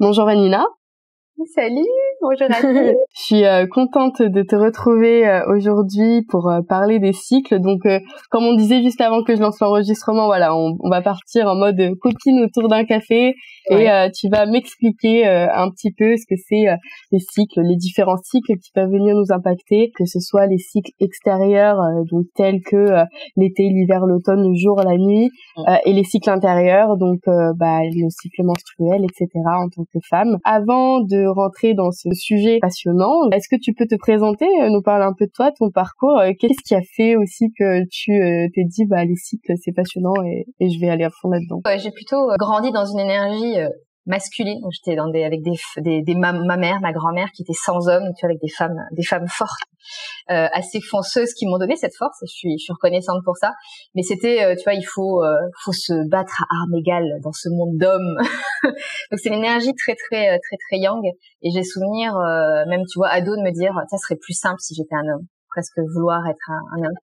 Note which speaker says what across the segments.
Speaker 1: Bonjour Vanina.
Speaker 2: Salut, bonjour à tous.
Speaker 1: Je suis contente de te retrouver aujourd'hui pour parler des cycles. Donc, comme on disait juste avant que je lance l'enregistrement, voilà, on va partir en mode copine autour d'un café et tu vas m'expliquer un petit peu ce que c'est les cycles, les différents cycles qui peuvent venir nous impacter, que ce soit les cycles extérieurs, donc tels que l'été, l'hiver, l'automne, le jour, la nuit, et les cycles intérieurs, donc le cycle menstruel, etc. en tant que femme. Avant de rentrer dans ce sujet passionnant, est-ce que tu peux te présenter, nous parler un peu de toi, ton parcours, qu'est-ce qui a fait aussi que tu t'es dit les cycles c'est passionnant et je vais aller à fond là-dedans?
Speaker 2: J'ai plutôt grandi dans une énergie masculine. J'étais avec ma mère, ma grand-mère qui était sans homme, tu vois, avec des femmes fortes, assez fonceuses qui m'ont donné cette force. Et je suis reconnaissante pour ça. Mais c'était, tu vois, il faut se battre à armes égales dans ce monde d'hommes. Donc c'est une énergie très yang. Et j'ai souvenir, même tu vois, ado, de me dire, ça serait plus simple si j'étais un homme. Presque vouloir être un homme.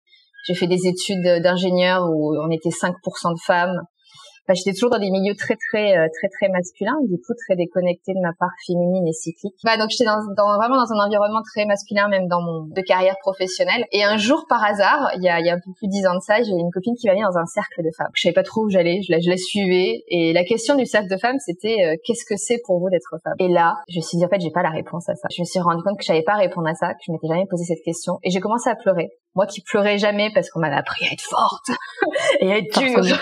Speaker 2: J'ai fait des études d'ingénieur où on était 5% de femmes. J'étais toujours dans des milieux très masculins, du coup très déconnectée de ma part féminine et cyclique. Donc j'étais vraiment dans un environnement très masculin, même dans de carrière professionnelle. Et un jour, par hasard, il y a un peu plus de 10 ans de ça, j'ai une copine qui m'a mis dans un cercle de femmes. Je savais pas trop où j'allais, je la suivais. Et la question du cercle de femmes, c'était qu'est-ce que c'est pour vous d'être femme? Et là, je me suis dit en fait, j'ai pas la réponse à ça. Je me suis rendu compte que je savais pas répondre à ça, que je m'étais jamais posé cette question. Et j'ai commencé à pleurer. Moi qui pleurais jamais parce qu'on m'avait appris à être forte et à être dure.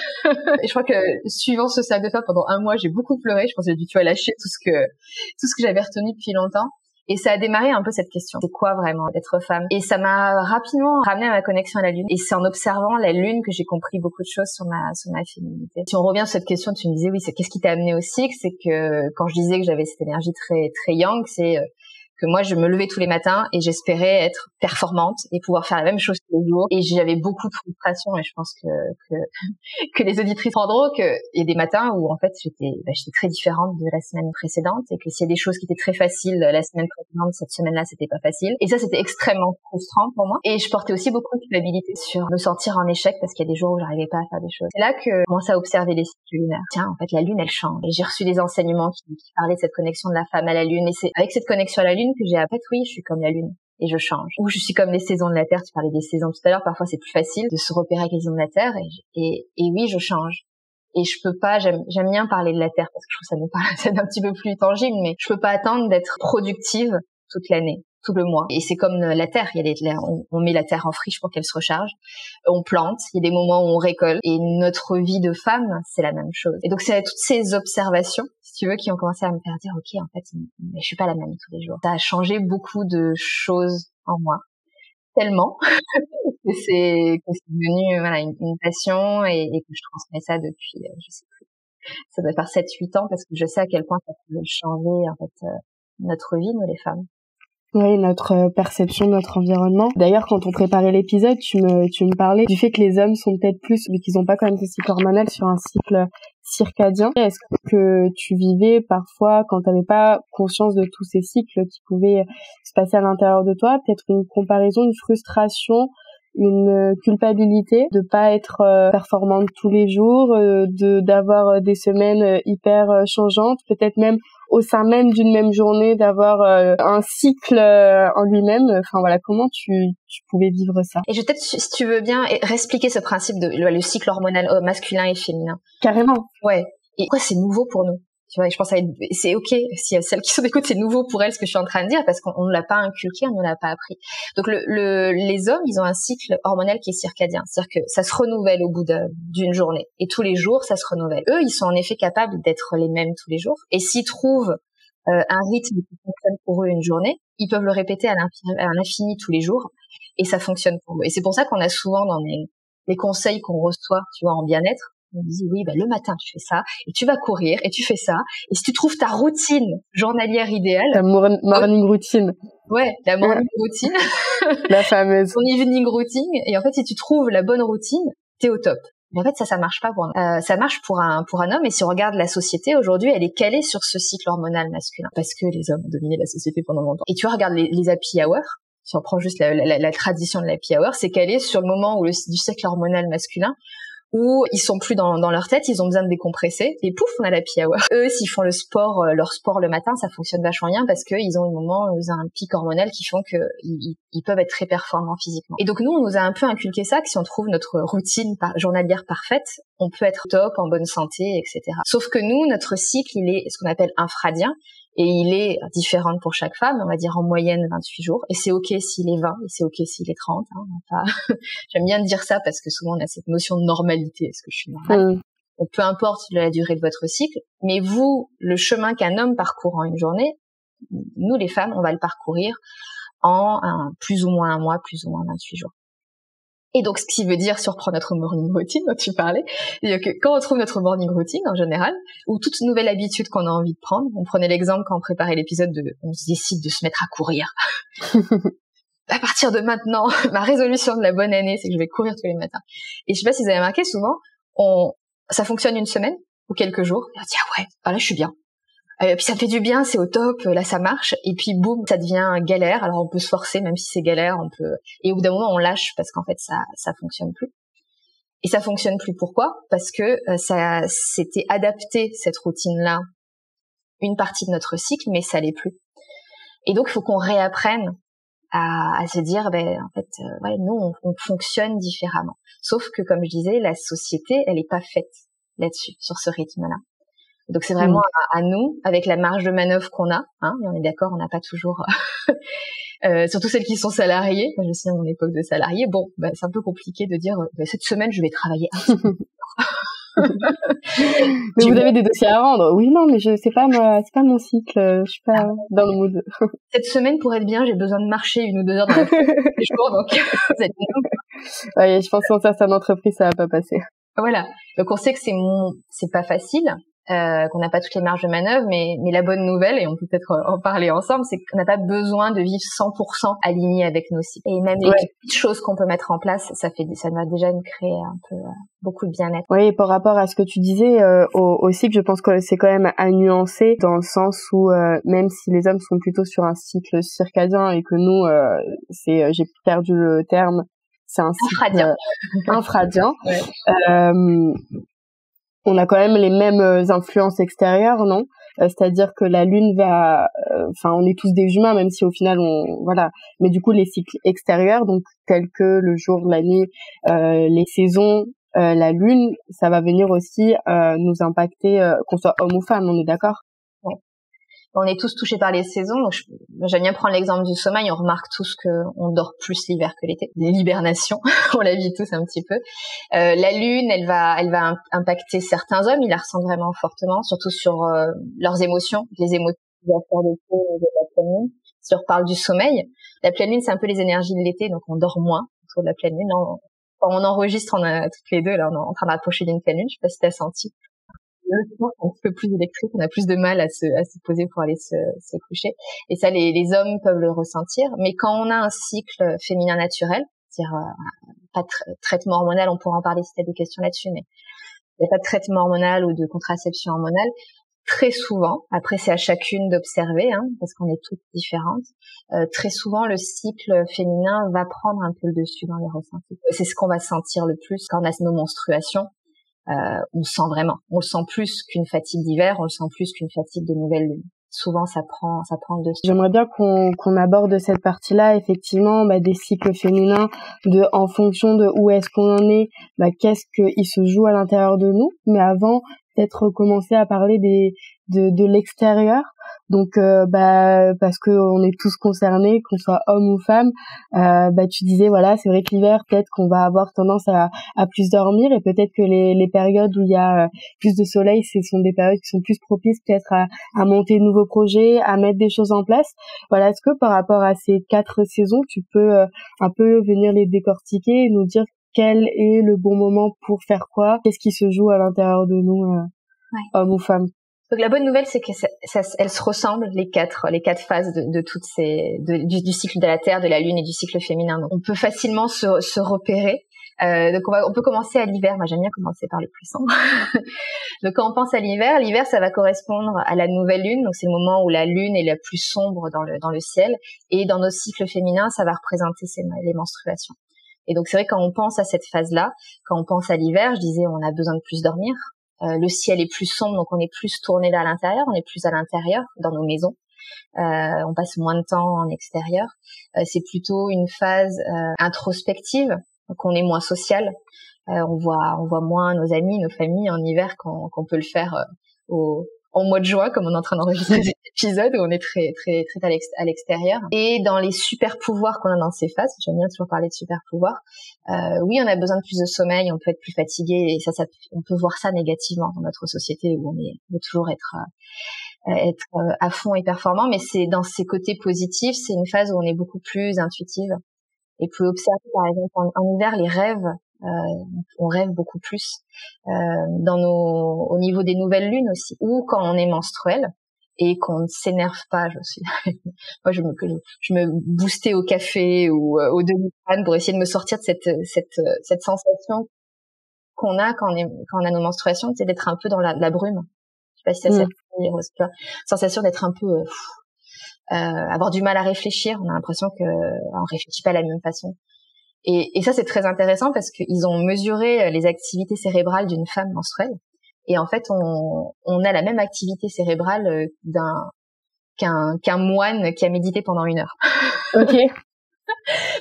Speaker 2: Et je crois que suivant ce cercle de femmes pendant un mois, j'ai beaucoup pleuré. Je pense que j'ai dû, tu vois, lâcher tout ce que j'avais retenu depuis longtemps. Et ça a démarré un peu cette question. C'est quoi vraiment d'être femme? Et ça m'a rapidement ramené à ma connexion à la lune. Et c'est en observant la lune que j'ai compris beaucoup de choses sur ma féminité. Si on revient sur cette question, tu me disais, oui, c'est qu'est-ce qui t'a amené au cycle? C'est que quand je disais que j'avais cette énergie très yang, c'est que moi je me levais tous les matins et j'espérais être performante et pouvoir faire la même chose tous les jours, et j'avais beaucoup de frustration, et je pense que les auditrices prendront qu'il y a des matins où en fait j'étais très différente de la semaine précédente, et que s'il y a des choses qui étaient très faciles la semaine précédente, cette semaine-là c'était pas facile, et ça c'était extrêmement frustrant pour moi. Et je portais aussi beaucoup de culpabilité sur me sentir en échec parce qu'il y a des jours où j'arrivais pas à faire des choses. C'est là que je commençais à observer les cycles lunaires. Tiens, en fait la lune elle change, et j'ai reçu des enseignements qui parlaient de cette connexion de la femme à la lune, et c'est avec cette connexion à la lune que j'ai appris, oui, je suis comme la lune et je change. Ou je suis comme les saisons de la Terre, tu parlais des saisons tout à l'heure, parfois c'est plus facile de se repérer avec les saisons de la Terre, et oui, je change. Et je peux pas, j'aime bien parler de la Terre parce que je trouve que ça nous parle un petit peu plus tangible, mais je peux pas attendre d'être productive toute l'année, tout le mois. Et c'est comme la Terre, on met la Terre en friche pour qu'elle se recharge, on plante, il y a des moments où on récolte, et notre vie de femme, c'est la même chose. Et donc c'est toutes ces observations, si tu veux, qui ont commencé à me faire dire, ok, en fait, mais je suis pas la même tous les jours. Ça a changé beaucoup de choses en moi, tellement que c'est devenu une passion, et que je transmets ça depuis, je sais plus, ça doit faire 7-8 ans, parce que je sais à quel point ça peut changer en fait notre vie, nous les femmes.
Speaker 1: Oui, notre perception de notre environnement. D'ailleurs, quand on préparait l'épisode, tu me parlais du fait que les hommes sont peut-être plus, vu qu'ils n'ont pas quand même ce cycle hormonal, sur un cycle circadien. Est-ce que tu vivais parfois, quand tu n'avais pas conscience de tous ces cycles qui pouvaient se passer à l'intérieur de toi, peut-être une comparaison, une frustration, une culpabilité de pas être performante tous les jours, d'avoir des semaines hyper changeantes, peut-être même au sein même d'une même journée d'avoir un cycle en lui-même. Enfin voilà, comment tu pouvais vivre ça?
Speaker 2: Et je peut-être, si tu veux bien, réexpliquer ce principe de le cycle hormonal masculin et féminin.
Speaker 1: Carrément.
Speaker 2: Ouais. Et pourquoi c'est nouveau pour nous? Tu vois, je pense c'est ok si celles qui sont d'écoute, c'est nouveau pour elles ce que je suis en train de dire, parce qu'on ne l'a pas inculqué, on ne l'a pas appris. Donc les hommes, ils ont un cycle hormonal qui est circadien, c'est-à-dire que ça se renouvelle au bout d'une journée, et tous les jours ça se renouvelle. Eux, ils sont en effet capables d'être les mêmes tous les jours, et s'ils trouvent un rythme qui fonctionne pour eux une journée, ils peuvent le répéter à l'infini tous les jours, et ça fonctionne pour eux. Et c'est pour ça qu'on a souvent dans les conseils qu'on reçoit, tu vois, en bien-être, on dit oui, le matin tu fais ça, et tu vas courir, et tu fais ça, et si tu trouves ta routine journalière idéale,
Speaker 1: ta morning routine,
Speaker 2: la morning routine,
Speaker 1: la fameuse,
Speaker 2: ton evening routine, et en fait si tu trouves la bonne routine, t'es au top. Mais en fait ça marche pas pour un ça marche pour un homme. Et si on regarde la société aujourd'hui, elle est calée sur ce cycle hormonal masculin, parce que les hommes ont dominé la société pendant longtemps. Et tu vois, regarde les happy hour, si on prend juste la tradition de l'happy hour, c'est calé sur le moment où du cycle hormonal masculin, où ils sont plus dans leur tête, ils ont besoin de décompresser, et pouf, on a l'happy hour. Eux, s'ils font leur sport le matin, ça fonctionne vachement bien parce que ils ont un pic hormonal qui font que ils peuvent être très performants physiquement. Et donc nous, on nous a un peu inculqué ça, que si on trouve notre routine journalière parfaite, on peut être top, en bonne santé, etc. Sauf que nous, notre cycle, il est ce qu'on appelle infradien, et il est différent pour chaque femme, on va dire en moyenne 28 jours, et c'est ok s'il est 20, et c'est ok s'il est 30, hein, j'aime bien dire ça parce que souvent on a cette notion de normalité, est-ce que je suis normale? Donc peu importe la durée de votre cycle, mais vous, le chemin qu'un homme parcourt en une journée, nous les femmes, on va le parcourir en plus ou moins un mois, plus ou moins 28 jours. Et donc, ce qui veut dire surprendre notre morning routine dont tu parlais, c'est-à-dire que quand on trouve notre morning routine, en général, ou toute nouvelle habitude qu'on a envie de prendre, on prenait l'exemple quand on préparait l'épisode on se décide de se mettre à courir. À partir de maintenant, ma résolution de la bonne année, c'est que je vais courir tous les matins. Et je sais pas si vous avez remarqué, souvent, ça fonctionne une semaine ou quelques jours, et on dit, ah ouais, là, je suis bien. Puis ça me fait du bien, c'est au top, là ça marche, et puis boum, ça devient galère. Alors on peut se forcer, même si c'est galère, et au bout d'un moment on lâche parce qu'en fait ça fonctionne plus. Et ça fonctionne plus, pourquoi? Parce que ça s'était adapté, cette routine-là, une partie de notre cycle, mais ça l'est plus. Et donc il faut qu'on réapprenne à se dire, en fait, nous on fonctionne différemment. Sauf que, comme je disais, la société, elle est pas faite là-dessus, sur ce rythme-là. Donc c'est vraiment à nous, avec la marge de manœuvre qu'on a, hein, et on est d'accord, on n'a pas toujours, surtout celles qui sont salariées. Moi, je suis à mon époque de salarié. Bon, c'est un peu compliqué de dire cette semaine je vais travailler un petit peu.
Speaker 1: Mais vous avez des dossiers à rendre. Oui, non, mais c'est pas mon cycle. Je suis pas dans le mood.
Speaker 2: Cette semaine, pour être bien, j'ai besoin de marcher 1 ou 2 heures dans la journée tous les jours, donc vous êtes bien.
Speaker 1: Ouais, je pense que dans certaines entreprises, ça va pas passer.
Speaker 2: Voilà. Donc on sait que c'est pas facile. Qu'on n'a pas toutes les marges de manœuvre, mais la bonne nouvelle, et on peut peut-être en parler ensemble, c'est qu'on n'a pas besoin de vivre 100% aligné avec nos cycles. Et même les petites choses qu'on peut mettre en place, ça va déjà nous créer un peu beaucoup de bien-être.
Speaker 1: Oui, et par rapport à ce que tu disais au cycle, je pense que c'est quand même à nuancer dans le sens où même si les hommes sont plutôt sur un cycle circadien et que nous, j'ai perdu le terme, c'est un cycle infradien. On a quand même les mêmes influences extérieures, non? C'est-à-dire que la lune on est tous des humains, même si au final mais du coup les cycles extérieurs, donc tels que le jour, la nuit, les saisons, la lune, ça va venir aussi nous impacter, qu'on soit homme ou femme, on est d'accord?
Speaker 2: Ouais. On est tous touchés par les saisons. Donc j'aime bien prendre l'exemple du sommeil. On remarque tous qu'on dort plus l'hiver que l'été. L'hibernation, on la vit tous un petit peu. La lune, elle va impacter certains hommes. Ils la ressentent vraiment fortement, surtout sur leurs émotions, les émotions de la pleine lune. Si on reparle du sommeil, la pleine lune, c'est un peu les énergies de l'été, donc on dort moins autour de la pleine lune. Quand on enregistre, on a toutes les deux, là, on est en train d'approcher d'une pleine lune. Je sais pas si t'as senti. Le soir, c'est un petit peu plus électrique, on a plus de mal à se poser pour aller se coucher. Et ça, les hommes peuvent le ressentir. Mais quand on a un cycle féminin naturel, c'est-à-dire pas de traitement hormonal, on pourra en parler si tu as des questions là-dessus, mais il n'y a pas de traitement hormonal ou de contraception hormonale, très souvent, après c'est à chacune d'observer, hein, parce qu'on est toutes différentes, très souvent le cycle féminin va prendre un peu le dessus dans les ressentis. C'est ce qu'on va sentir le plus quand on a nos menstruations. On le sent vraiment. On le sent plus qu'une fatigue d'hiver, on le sent plus qu'une fatigue de nouvelle lune. Souvent, ça prend le dessus.
Speaker 1: J'aimerais bien qu'on aborde cette partie-là, effectivement, des cycles féminins, en fonction de où est-ce qu'on en est, qu'est-ce qu'il se joue à l'intérieur de nous. Mais avant, peut-être commencer à parler de l'extérieur. Donc parce que on est tous concernés, qu'on soit homme ou femme, tu disais c'est vrai que l'hiver peut-être qu'on va avoir tendance à plus dormir, et peut-être que les périodes où il y a plus de soleil, ce sont des périodes qui sont plus propices peut-être à monter de nouveaux projets, à mettre des choses en place. Voilà, est-ce que par rapport à ces 4 saisons, tu peux un peu venir les décortiquer et nous dire quel est le bon moment pour faire quoi, qu'est-ce qui se joue à l'intérieur de nous, hommes ou femmes?
Speaker 2: Donc la bonne nouvelle, c'est que elles se ressemblent, les quatre phases de toutes du cycle de la Terre, de la Lune et du cycle féminin. Donc on peut facilement se repérer. Donc on peut commencer à l'hiver. Moi j'aime bien commencer par le plus sombre. Donc quand on pense à l'hiver, ça va correspondre à la nouvelle lune. Donc c'est le moment où la lune est la plus sombre dans le ciel. Et dans nos cycles féminins, ça va représenter les menstruations. Et donc c'est vrai, quand on pense à cette phase-là, quand on pense à l'hiver, je disais on a besoin de plus dormir. Le ciel est plus sombre, donc on est plus tourné vers l'intérieur, on est plus à l'intérieur dans nos maisons. On passe moins de temps en extérieur. C'est plutôt une phase introspective, donc on est moins social. On voit moins nos amis, nos familles en hiver qu'on peut le faire en mois de juin, comme on est en train d'enregistrer cet épisode, où on est très à l'extérieur. Et dans les super pouvoirs qu'on a dans ces phases, j'aime bien toujours parler de super pouvoirs, oui, on a besoin de plus de sommeil, on peut être plus fatigué, et ça on peut voir ça négativement dans notre société où on veut toujours être à fond et performant, mais c'est dans ces côtés positifs, c'est une phase où on est beaucoup plus intuitive et peut observer, par exemple, en hiver, les rêves. On rêve beaucoup plus au niveau des nouvelles lunes aussi, ou quand on est menstruel et qu'on ne s'énerve pas. Moi, je me boostais au café ou au Doliprane pour essayer de me sortir de cette sensation qu'on a quand on a nos menstruations, c'est d'être un peu dans la brume. Je sais pas si ça sensation d'être un peu avoir du mal à réfléchir. On a l'impression que on réfléchit pas de la même façon. Et ça, c'est très intéressant parce qu'ils ont mesuré les activités cérébrales d'une femme menstruelle. Et en fait, on a la même activité cérébrale qu'un moine qui a médité pendant 1 heure.
Speaker 1: Ok.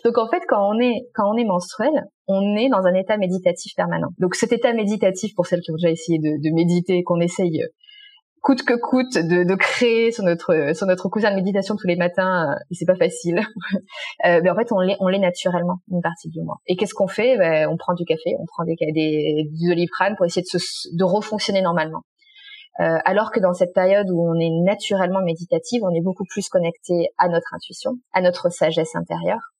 Speaker 2: Donc en fait, quand on est menstruel, on est dans un état méditatif permanent. Donc cet état méditatif, pour celles qui ont déjà essayé de méditer, qu'on essaye coûte que coûte de créer sur notre coussin de méditation tous les matins, et c'est pas facile. Mais en fait, on l'est naturellement une partie du mois. Et qu'est-ce qu'on fait? On prend du café, on prend du Doliprane pour essayer de refonctionner normalement. Alors que dans cette période où on est naturellement méditative, on est beaucoup plus connecté à notre intuition, à notre sagesse intérieure.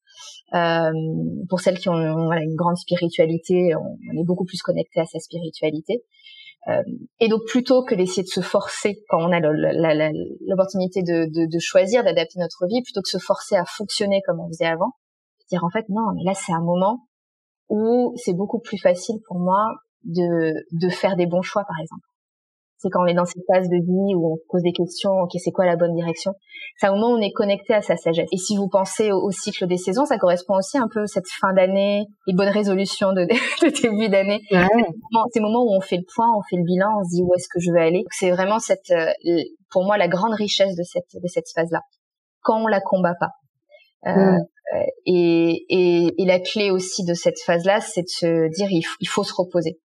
Speaker 2: Pour celles qui ont une grande spiritualité, on est beaucoup plus connecté à sa spiritualité. Et donc plutôt que d'essayer de se forcer quand on a l'opportunité de choisir, d'adapter notre vie, plutôt que se forcer à fonctionner comme on faisait avant, dire en fait non, mais là c'est un moment où c'est beaucoup plus facile pour moi de faire des bons choix, par exemple. C'est quand on est dans cette phase de vie où on se pose des questions, ok, c'est quoi la bonne direction? C'est un moment où on est connecté à sa sagesse. Et si vous pensez au cycle des saisons, ça correspond aussi un peu à cette fin d'année, les bonnes résolutions de début d'année. Ouais. C'est le moment où on fait le point, on fait le bilan, on se dit où est-ce que je veux aller. Donc c'est vraiment pour moi, la grande richesse de cette phase-là. Quand on la combat pas. Et la clé aussi de cette phase-là, c'est de se dire il faut se reposer.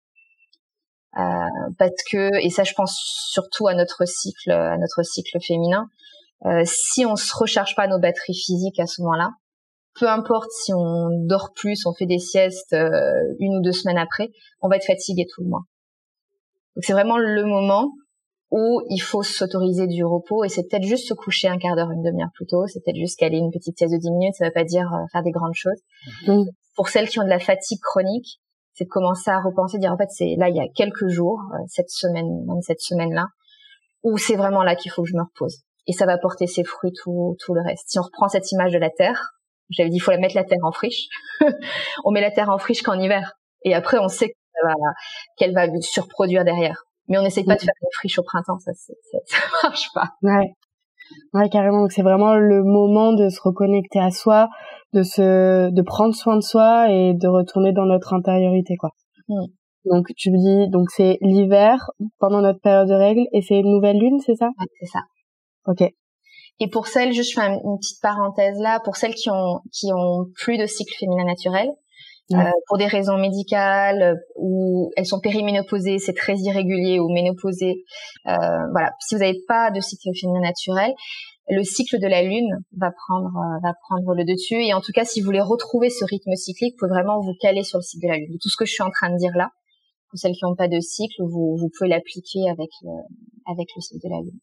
Speaker 2: Parce que, et ça je pense surtout à notre cycle féminin, si on se recharge pas nos batteries physiques à ce moment-là, peu importe si on dort plus, on fait des siestes 1 ou 2 semaines après, on va être fatigué tout le mois. Donc c'est vraiment le moment où il faut s'autoriser du repos, et c'est peut-être juste se coucher 1 quart d'heure, 1 demi-heure plus tôt, c'est peut-être juste caler une petite sieste de 10 minutes, ça veut pas dire faire des grandes choses. Pour celles qui ont de la fatigue chronique, c'est de commencer à repenser, dire en fait c'est là il y a quelques jours, cette semaine-là, où c'est vraiment là qu'il faut que je me repose. Et ça va porter ses fruits tout le reste. Si on reprend cette image de la terre, j'avais dit il faut mettre la terre en friche. On met la terre en friche qu'en hiver. Et après on sait qu'elle va surproduire derrière. Mais on n'essaye pas de faire une friche au printemps, ça marche pas.
Speaker 1: Ouais, carrément. Donc c'est vraiment le moment de se reconnecter à soi, de prendre soin de soi et de retourner dans notre intériorité, quoi. Donc tu me dis, donc c'est l'hiver pendant notre période de règles et c'est une nouvelle lune, c'est ça?
Speaker 2: Ouais, c'est ça.
Speaker 1: Ok.
Speaker 2: Et pour celles, juste je fais une petite parenthèse là, pour celles qui ont plus de cycle féminin naturel, pour des raisons médicales, ou elles sont périménopausées, c'est très irrégulier, ou ménopausées, voilà. Si vous n'avez pas de cycle féminin naturel, le cycle de la lune va prendre le dessus. Et en tout cas, si vous voulez retrouver ce rythme cyclique, vous pouvez vraiment vous caler sur le cycle de la lune. Tout ce que je suis en train de dire là, pour celles qui n'ont pas de cycle, vous pouvez l'appliquer avec le cycle de la lune.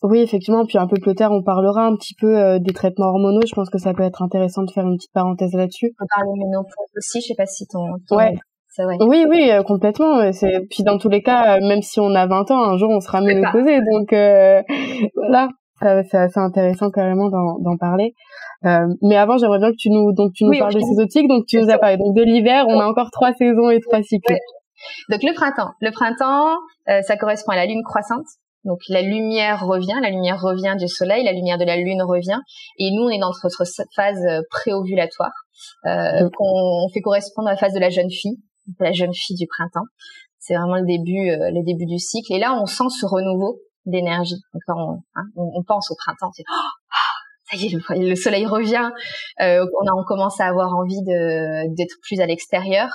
Speaker 1: Oui, effectivement. Puis un peu plus tard, on parlera un petit peu des traitements hormonaux. Je pense que ça peut être intéressant de faire une petite parenthèse là-dessus.
Speaker 2: On parle de ménopause aussi. Je sais pas si ton
Speaker 1: ouais.
Speaker 2: Ça, ouais.
Speaker 1: Oui, complètement. Puis dans tous les cas, même si on a 20 ans, un jour on sera ménopausé. Donc voilà, c'est assez intéressant carrément d'en parler. Mais avant, j'aimerais bien que tu nous parles de ces autres cycles. Donc tu nous as parlé donc de l'hiver. On a encore 3 saisons et 3 cycles.
Speaker 2: Ouais. Donc le printemps, ça correspond à la lune croissante. Donc la lumière revient du soleil, la lumière de la lune revient, et nous on est dans notre phase préovulatoire. qu'on fait correspondre à la phase de la jeune fille du printemps. C'est vraiment le début du cycle. Et là, on sent ce renouveau d'énergie. Donc là, on pense au printemps. C'est ça y est, le soleil revient. On commence à avoir envie d'être plus à l'extérieur.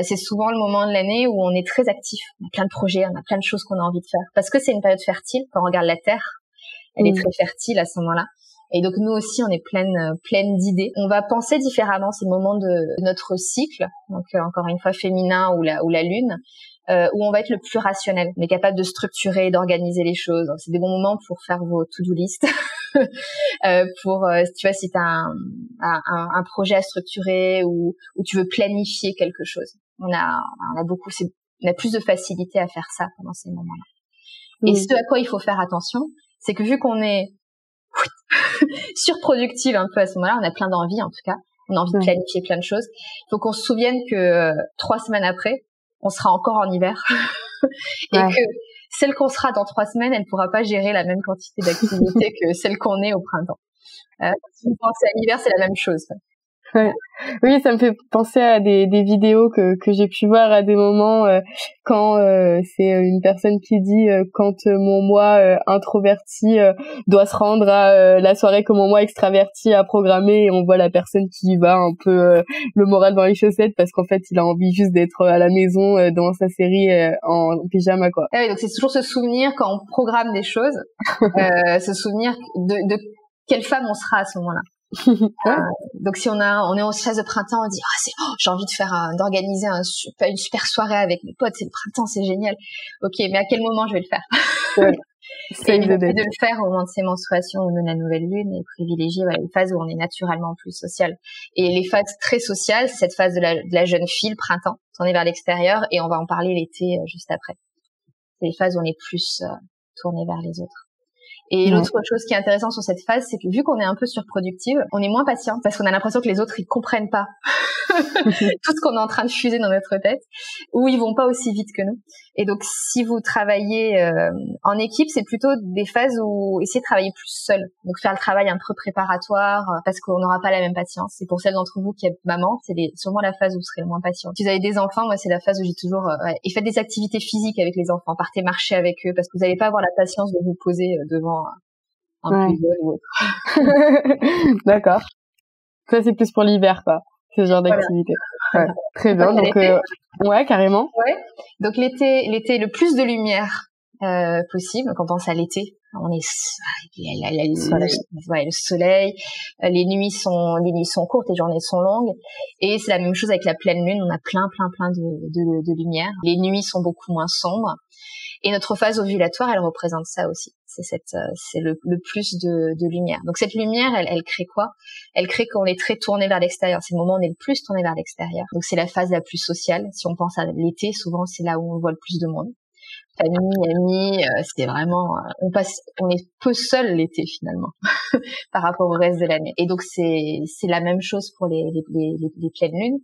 Speaker 2: C'est souvent le moment de l'année où on est très actif. On a plein de projets, on a plein de choses qu'on a envie de faire. Parce que c'est une période fertile. Quand on regarde la terre, elle est très fertile à ce moment-là. Et donc nous aussi, on est pleine d'idées. On va penser différemment. C'est le moment de notre cycle, donc encore une fois féminin ou la lune, où on va être le plus rationnel. On est capable de structurer, d'organiser les choses. Donc, c'est des bons moments pour faire vos to-do list. Tu vois, si t'as un projet à structurer ou tu veux planifier quelque chose. On a plus de facilité à faire ça pendant ces moments-là. Et ce à quoi il faut faire attention, c'est que vu qu'on est surproductive un peu à ce moment-là, on a plein d'envie en tout cas, on a envie de planifier plein de choses. Il faut qu'on se souvienne que 3 semaines après, on sera encore en hiver et que celle qu'on sera dans 3 semaines, elle pourra pas gérer la même quantité d'activité que celle qu'on est au printemps. Si vous pensez à l'hiver, c'est la même chose.
Speaker 1: Ouais. Oui, ça me fait penser à des vidéos que j'ai pu voir à des moments quand c'est une personne qui dit quand mon moi introverti doit se rendre à la soirée que mon moi extraverti a programmé, et on voit la personne qui y va un peu le moral dans les chaussettes parce qu'en fait il a envie juste d'être à la maison devant sa série en pyjama quoi.
Speaker 2: Ah oui, donc c'est toujours se souvenir quand on programme des choses, se souvenir de quelle femme on sera à ce moment-là. Donc si on est en phase de printemps, on dit j'ai envie d'organiser une super soirée avec mes potes, c'est le printemps, c'est génial. Ok, mais à quel moment je vais le faire? Et de le faire au moment de ses menstruations ou de la nouvelle lune, et privilégier les phases où on est naturellement plus social. Et les phases très sociales, c'est cette phase de la jeune fille, le printemps, tournée vers l'extérieur, et on va en parler l'été juste après. C'est les phases où on est plus tourné vers les autres. Et l'autre chose qui est intéressante sur cette phase, c'est que vu qu'on est un peu surproductive, on est moins patient parce qu'on a l'impression que les autres ils comprennent pas tout ce qu'on est en train de fuser dans notre tête, ou ils vont pas aussi vite que nous. Et donc si vous travaillez en équipe, c'est plutôt des phases où essayez de travailler plus seul. Donc faire le travail un peu préparatoire parce qu'on n'aura pas la même patience. C'est pour celles d'entre vous qui êtes maman, c'est sûrement la phase où vous serez le moins patient. Si vous avez des enfants, moi c'est la phase où j'ai toujours et faites des activités physiques avec les enfants, partez marcher avec eux parce que vous n'allez pas avoir la patience de vous poser devant un puzzle ou autre.
Speaker 1: D'accord. Ça c'est plus pour l'hiver quoi. Ce genre d'activité. Ouais. Très bien. Donc carrément.
Speaker 2: Ouais. Donc l'été le plus de lumière possible. Donc on pense à l'été. On est le soleil. Les nuits sont courtes, les journées sont longues. Et c'est la même chose avec la pleine lune. On a plein de lumière. Les nuits sont beaucoup moins sombres. Et notre phase ovulatoire, elle représente ça aussi. C'est le plus de lumière. Donc cette lumière, elle crée quoi? Elle crée qu'on est très tourné vers l'extérieur. C'est le moment où on est le plus tourné vers l'extérieur. Donc c'est la phase la plus sociale. Si on pense à l'été, souvent c'est là où on voit le plus de monde. Famille, amis, c'est vraiment, on est peu seul l'été finalement par rapport au reste de l'année. Et donc c'est la même chose pour les pleines lunes.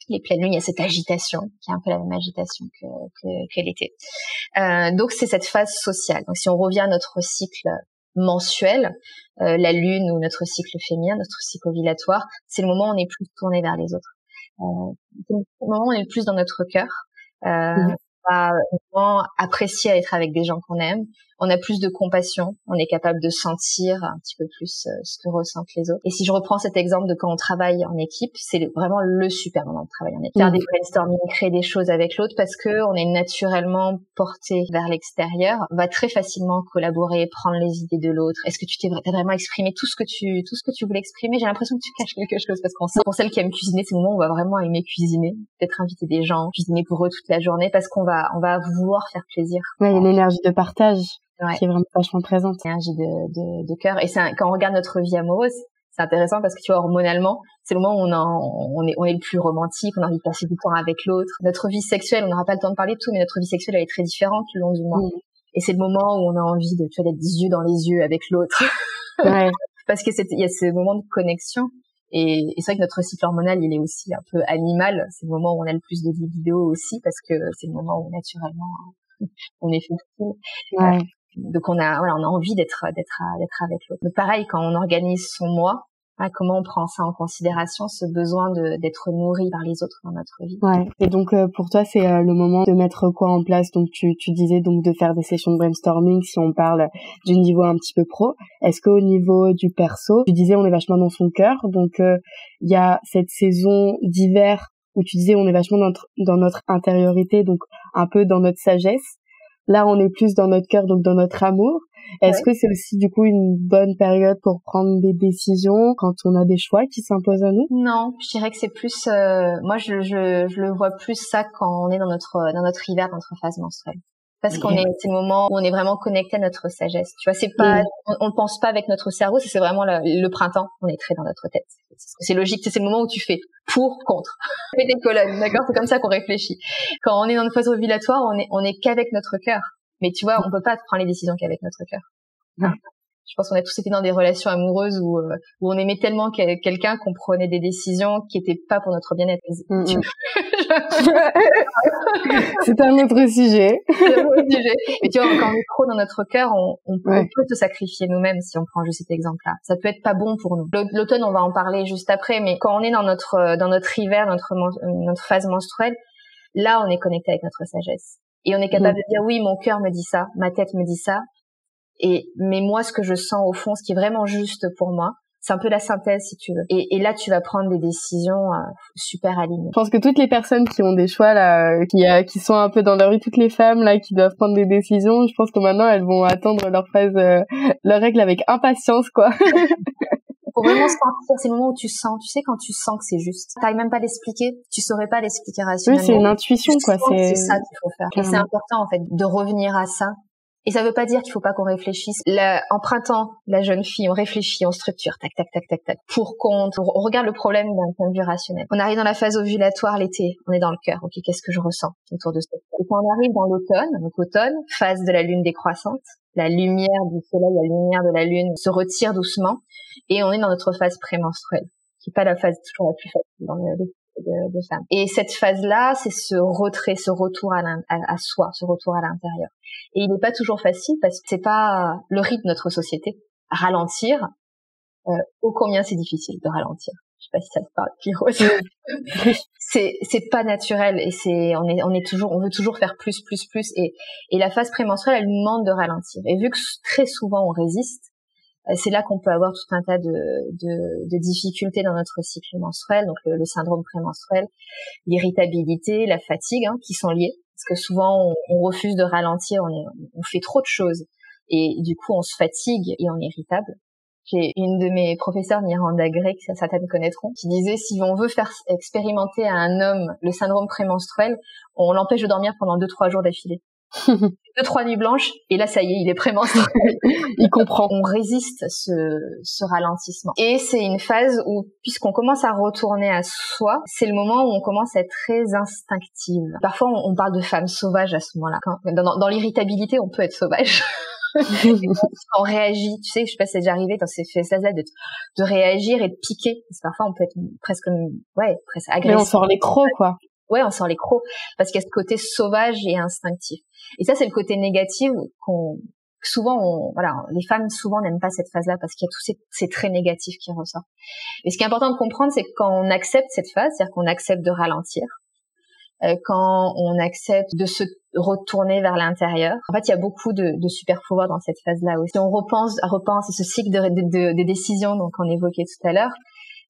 Speaker 2: Les pleines lunes, il y a cette agitation, qui est un peu la même agitation que l'été. Donc c'est cette phase sociale. Donc si on revient à notre cycle mensuel, la lune ou notre cycle féminin, notre cycle ovulatoire, c'est le moment où on est plus tourné vers les autres. C'est le moment où on est le plus dans notre cœur. On va vraiment apprécier à être avec des gens qu'on aime. On a plus de compassion. On est capable de sentir un petit peu plus ce que ressentent les autres. Et si je reprends cet exemple de quand on travaille en équipe, c'est vraiment le super moment de travailler en équipe. Faire des brainstorming, créer des choses avec l'autre parce que on est naturellement porté vers l'extérieur. On va très facilement collaborer, prendre les idées de l'autre. Est-ce que t'as vraiment exprimé tout ce que tu voulais exprimer? J'ai l'impression que tu caches quelque chose parce qu'on sait, pour celles qui aiment cuisiner, c'est le moment où on va vraiment aimer cuisiner. Peut-être inviter des gens, cuisiner pour eux toute la journée parce qu'on va vouloir faire plaisir.
Speaker 1: Ouais, il y a l'énergie de partage. Qui est vraiment vachement présente.
Speaker 2: Énergie de cœur. Et quand on regarde notre vie amoureuse, c'est intéressant parce que tu vois, hormonalement, c'est le moment où on est le plus romantique, on a envie de passer du temps avec l'autre. Notre vie sexuelle, on n'aura pas le temps de parler de tout, mais notre vie sexuelle, elle est très différente le long du mois. Et c'est le moment où on a envie d'être des yeux dans les yeux avec l'autre.
Speaker 1: Ouais.
Speaker 2: Parce que il y a ce moment de connexion. Et c'est vrai que notre cycle hormonal, il est aussi un peu animal. C'est le moment où on a le plus de libido aussi parce que c'est le moment où naturellement on est fertile.
Speaker 1: Ouais.
Speaker 2: Donc on a envie d'être avec l'autre. Mais pareil, quand on organise son mois, Comment on prend ça en considération, ce besoin d'être nourri par les autres dans notre vie.
Speaker 1: Ouais. Et donc pour toi c'est le moment de mettre quoi en place. Donc tu disais donc de faire des sessions de brainstorming si on parle du niveau un petit peu pro. Est-ce qu'au niveau du perso, tu disais on est vachement dans son cœur. Donc il y a cette saison d'hiver où tu disais on est vachement dans notre intériorité, donc un peu dans notre sagesse. Là on est plus dans notre cœur, donc dans notre amour. Est-ce que c'est aussi du coup une bonne période pour prendre des décisions quand on a des choix qui s'imposent à nous?
Speaker 2: Non, je dirais que c'est plus moi je le vois plus ça quand on est dans notre hiver, dans notre phase menstruelle. Parce c'est le moment où on est vraiment connecté à notre sagesse. Tu vois, c'est pas on le pense pas avec notre cerveau, c'est vraiment le printemps, on est très dans notre tête. C'est logique, c'est le moment où tu fais pour, contre. On fait des colonnes, d'accord? C'est comme ça qu'on réfléchit. Quand on est dans une phase ovulatoire, on est qu'avec notre cœur. Mais tu vois, on peut pas prendre les décisions qu'avec notre cœur. Je pense qu'on a tous été dans des relations amoureuses où on aimait tellement quelqu'un qu'on prenait des décisions qui étaient pas pour notre bien-être.
Speaker 1: C'est un autre sujet.
Speaker 2: Mais tu vois, quand on est trop dans notre cœur, on peut se sacrifier nous-mêmes si on prend juste cet exemple-là. Ça peut être pas bon pour nous. L'automne, on va en parler juste après, mais quand on est dans notre hiver, notre phase menstruelle, là, on est connecté avec notre sagesse. Et on est capable de dire oui, mon cœur me dit ça, ma tête me dit ça. Mais moi, ce que je sens au fond, ce qui est vraiment juste pour moi, c'est un peu la synthèse, si tu veux. Et là, tu vas prendre des décisions super alignées.
Speaker 1: Je pense que toutes les personnes qui ont des choix là, qui sont un peu dans leur vie, toutes les femmes là qui doivent prendre des décisions, je pense que maintenant elles vont attendre leur phase, leur règle avec impatience, quoi.
Speaker 2: Faut vraiment sentir, c'est le moment où tu sens, tu sais, quand tu sens que c'est juste. T'arrives même pas à l'expliquer, tu saurais pas l'expliquer rationnellement.
Speaker 1: Oui, c'est une intuition, quoi.
Speaker 2: C'est ça qu'il faut faire. Clairement. Et c'est important, en fait, de revenir à ça. Et ça veut pas dire qu'il faut pas qu'on réfléchisse. En printemps, la jeune fille, on réfléchit, on structure, tac, tac, tac, tac, tac, pour, contre, on regarde le problème d'un point de vue rationnel. On arrive dans la phase ovulatoire l'été, on est dans le cœur. Ok, qu'est-ce que je ressens autour de ça? Et quand on arrive dans l'automne, donc automne, phase de la lune décroissante, la lumière du soleil, la lumière de la lune se retire doucement, et on est dans notre phase prémenstruelle, qui est pas la phase toujours la plus facile dans de femmes. Et cette phase-là, c'est ce retrait, ce retour à soi, ce retour à l'intérieur. Et il n'est pas toujours facile parce que c'est pas le rythme de notre société. Ralentir, ô combien c'est difficile de ralentir. Je sais pas si ça te parle, Pyro. c'est pas naturel et on veut toujours faire plus et la phase prémenstruelle, elle nous demande de ralentir. Et vu que très souvent on résiste, c'est là qu'on peut avoir tout un tas de difficultés dans notre cycle menstruel, donc le syndrome prémenstruel, l'irritabilité, la fatigue, qui sont liées, parce que souvent on refuse de ralentir, on fait trop de choses, et du coup on se fatigue et on est irritable. J'ai une de mes professeurs, Miranda Gray, que certaines connaîtront, qui disait si on veut faire expérimenter à un homme le syndrome prémenstruel, on l'empêche de dormir pendant 2-3 jours d'affilée. 2-3 nuits blanches, et là, ça y est, il est prémenstruel.
Speaker 1: Il comprend.
Speaker 2: On résiste ce ralentissement. Et c'est une phase où, puisqu'on commence à retourner à soi, c'est le moment où on commence à être très instinctive. Parfois, on parle de femmes sauvages à ce moment-là. Dans l'irritabilité, on peut être sauvage. On réagit, tu sais, je sais pas si c'est déjà arrivé dans ces phases-là de réagir et de piquer. Parce que parfois, on peut être presque agressif.
Speaker 1: Mais on sort les crocs, quoi.
Speaker 2: Ouais, on sort les crocs parce qu'il y a ce côté sauvage et instinctif. Et ça, c'est le côté négatif souvent, les femmes souvent n'aiment pas cette phase-là parce qu'il y a tous ces traits négatifs qui ressortent. Et ce qui est important de comprendre, c'est que quand on accepte cette phase, c'est-à-dire qu'on accepte de ralentir, quand on accepte de se retourner vers l'intérieur. En fait, il y a beaucoup de super pouvoirs dans cette phase-là aussi. Si on repense à ce cycle de décisions donc on évoquait tout à l'heure,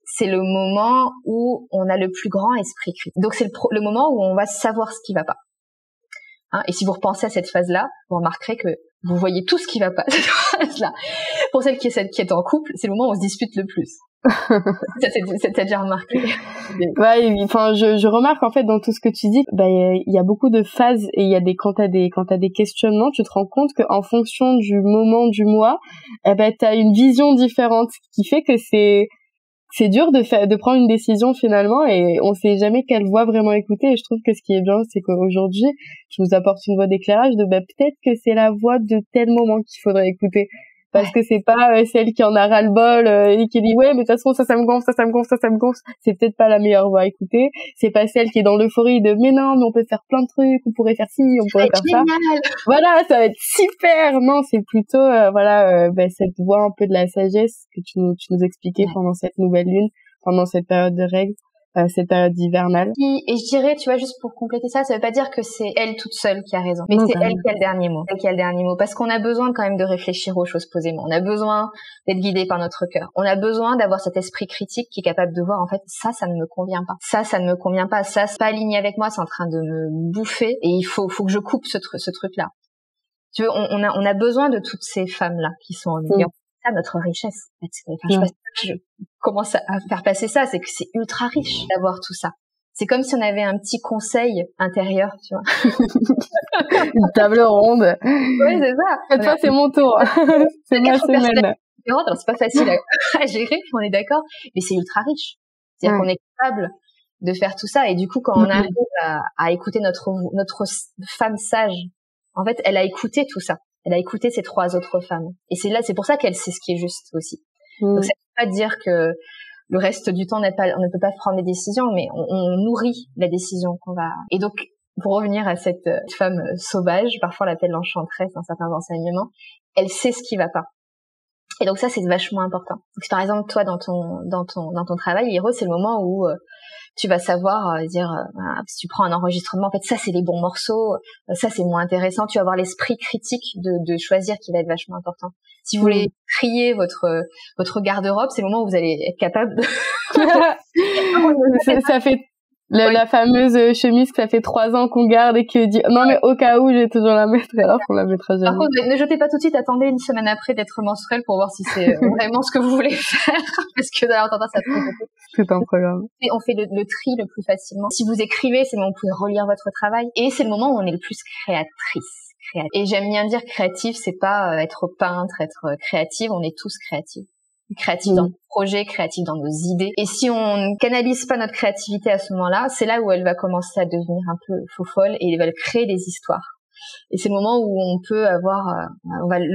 Speaker 2: c'est le moment où on a le plus grand esprit critique. Donc c'est le moment où on va savoir ce qui va pas. Et si vous repensez à cette phase-là, vous remarquerez que vous voyez tout ce qui va pas cette phase-là. Pour celle qui est en couple, c'est le moment où on se dispute le plus. Ça t'as déjà remarqué?
Speaker 1: Ouais, enfin, je remarque en fait dans tout ce que tu dis, il y a beaucoup de phases et il y a quand t'as des questionnements, tu te rends compte que en fonction du moment du mois, t'as une vision différente, ce qui fait que c'est dur de prendre une décision finalement et on sait jamais quelle voix vraiment écouter. Et je trouve que ce qui est bien, c'est qu'aujourd'hui, tu nous apportes une voix d'éclairage de peut-être que c'est la voix de tel moment qu'il faudrait écouter. parce que c'est pas celle qui en a ras-le-bol et qui dit ouais mais de toute façon ça me gonfle, ça me gonfle, ça me gonfle, c'est peut-être pas la meilleure voix à écouter. C'est pas celle qui est dans l'euphorie de mais non mais on peut faire plein de trucs, on pourrait faire ci, on pourrait faire ça. Voilà, ça va être super. Non, c'est plutôt cette voix un peu de la sagesse que tu nous expliquais pendant cette nouvelle lune, pendant cette période de règles. Cette période hivernale.
Speaker 2: Et je dirais, tu vois, juste pour compléter ça veut pas dire que c'est elle toute seule qui a raison, mais c'est elle qui a le dernier mot. Elle qui a le dernier mot, parce qu'on a besoin quand même de réfléchir aux choses posément. On a besoin d'être guidé par notre cœur. On a besoin d'avoir cet esprit critique qui est capable de voir, en fait, ça ne me convient pas. Ça ne me convient pas. Ça, c'est pas aligné avec moi, c'est en train de me bouffer, et il faut que je coupe ce truc-là. Tu veux, on a besoin de toutes ces femmes-là qui sont en milieu. Ça, notre richesse. Je commence à faire passer ça, c'est que c'est ultra riche d'avoir tout ça. C'est comme si on avait un petit conseil intérieur, tu vois.
Speaker 1: Une table ronde.
Speaker 2: Ouais, c'est ça.
Speaker 1: Cette fois, c'est mon tour. C'est ma semaine.
Speaker 2: Alors, c'est pas facile à gérer, on est d'accord, mais c'est ultra riche. C'est-à-dire qu'on est capable de faire tout ça, et du coup, quand on arrive à écouter notre femme sage, en fait, elle a écouté tout ça. Elle a écouté ces 3 autres femmes. Et c'est pour ça qu'elle sait ce qui est juste aussi. Donc, ça ne veut pas dire que le reste du temps, on ne peut pas prendre des décisions, mais on nourrit la décision qu'on va. Et donc, pour revenir à cette femme sauvage, parfois on l'appelle l'enchanteresse dans certains enseignements, elle sait ce qui va pas. Et donc ça, c'est vachement important. Donc, par exemple, toi, dans ton travail, Hiro, c'est le moment où tu vas savoir si tu prends un enregistrement, en fait, ça, c'est les bons morceaux, ça, c'est moins intéressant. Tu vas avoir l'esprit critique de choisir qui va être vachement important. Si vous voulez trier votre garde-robe, c'est le moment où vous allez être capable de...
Speaker 1: ça fait la fameuse chemise que ça fait 3 ans qu'on garde et qui dit non mais au cas où je vais toujours la mettre, alors qu'on la mettra jamais.
Speaker 2: Par contre, ne jetez pas tout de suite, attendez une semaine après d'être menstruelle pour voir si c'est vraiment ce que vous voulez faire, parce que d'ailleurs tendance à tromper.
Speaker 1: C'est un programme.
Speaker 2: Et on fait le tri le plus facilement. Si vous écrivez, c'est le moment où vous pouvez relire votre travail, et c'est le moment où on est le plus créatrice. Et j'aime bien dire créatif, c'est pas être peintre, être créative, on est tous créatifs. Créatifs dans nos projets, créatifs dans nos idées. Et si on ne canalise pas notre créativité à ce moment-là, c'est là où elle va commencer à devenir un peu faux-folle et elle va créer des histoires. Et c'est le moment où on peut avoir,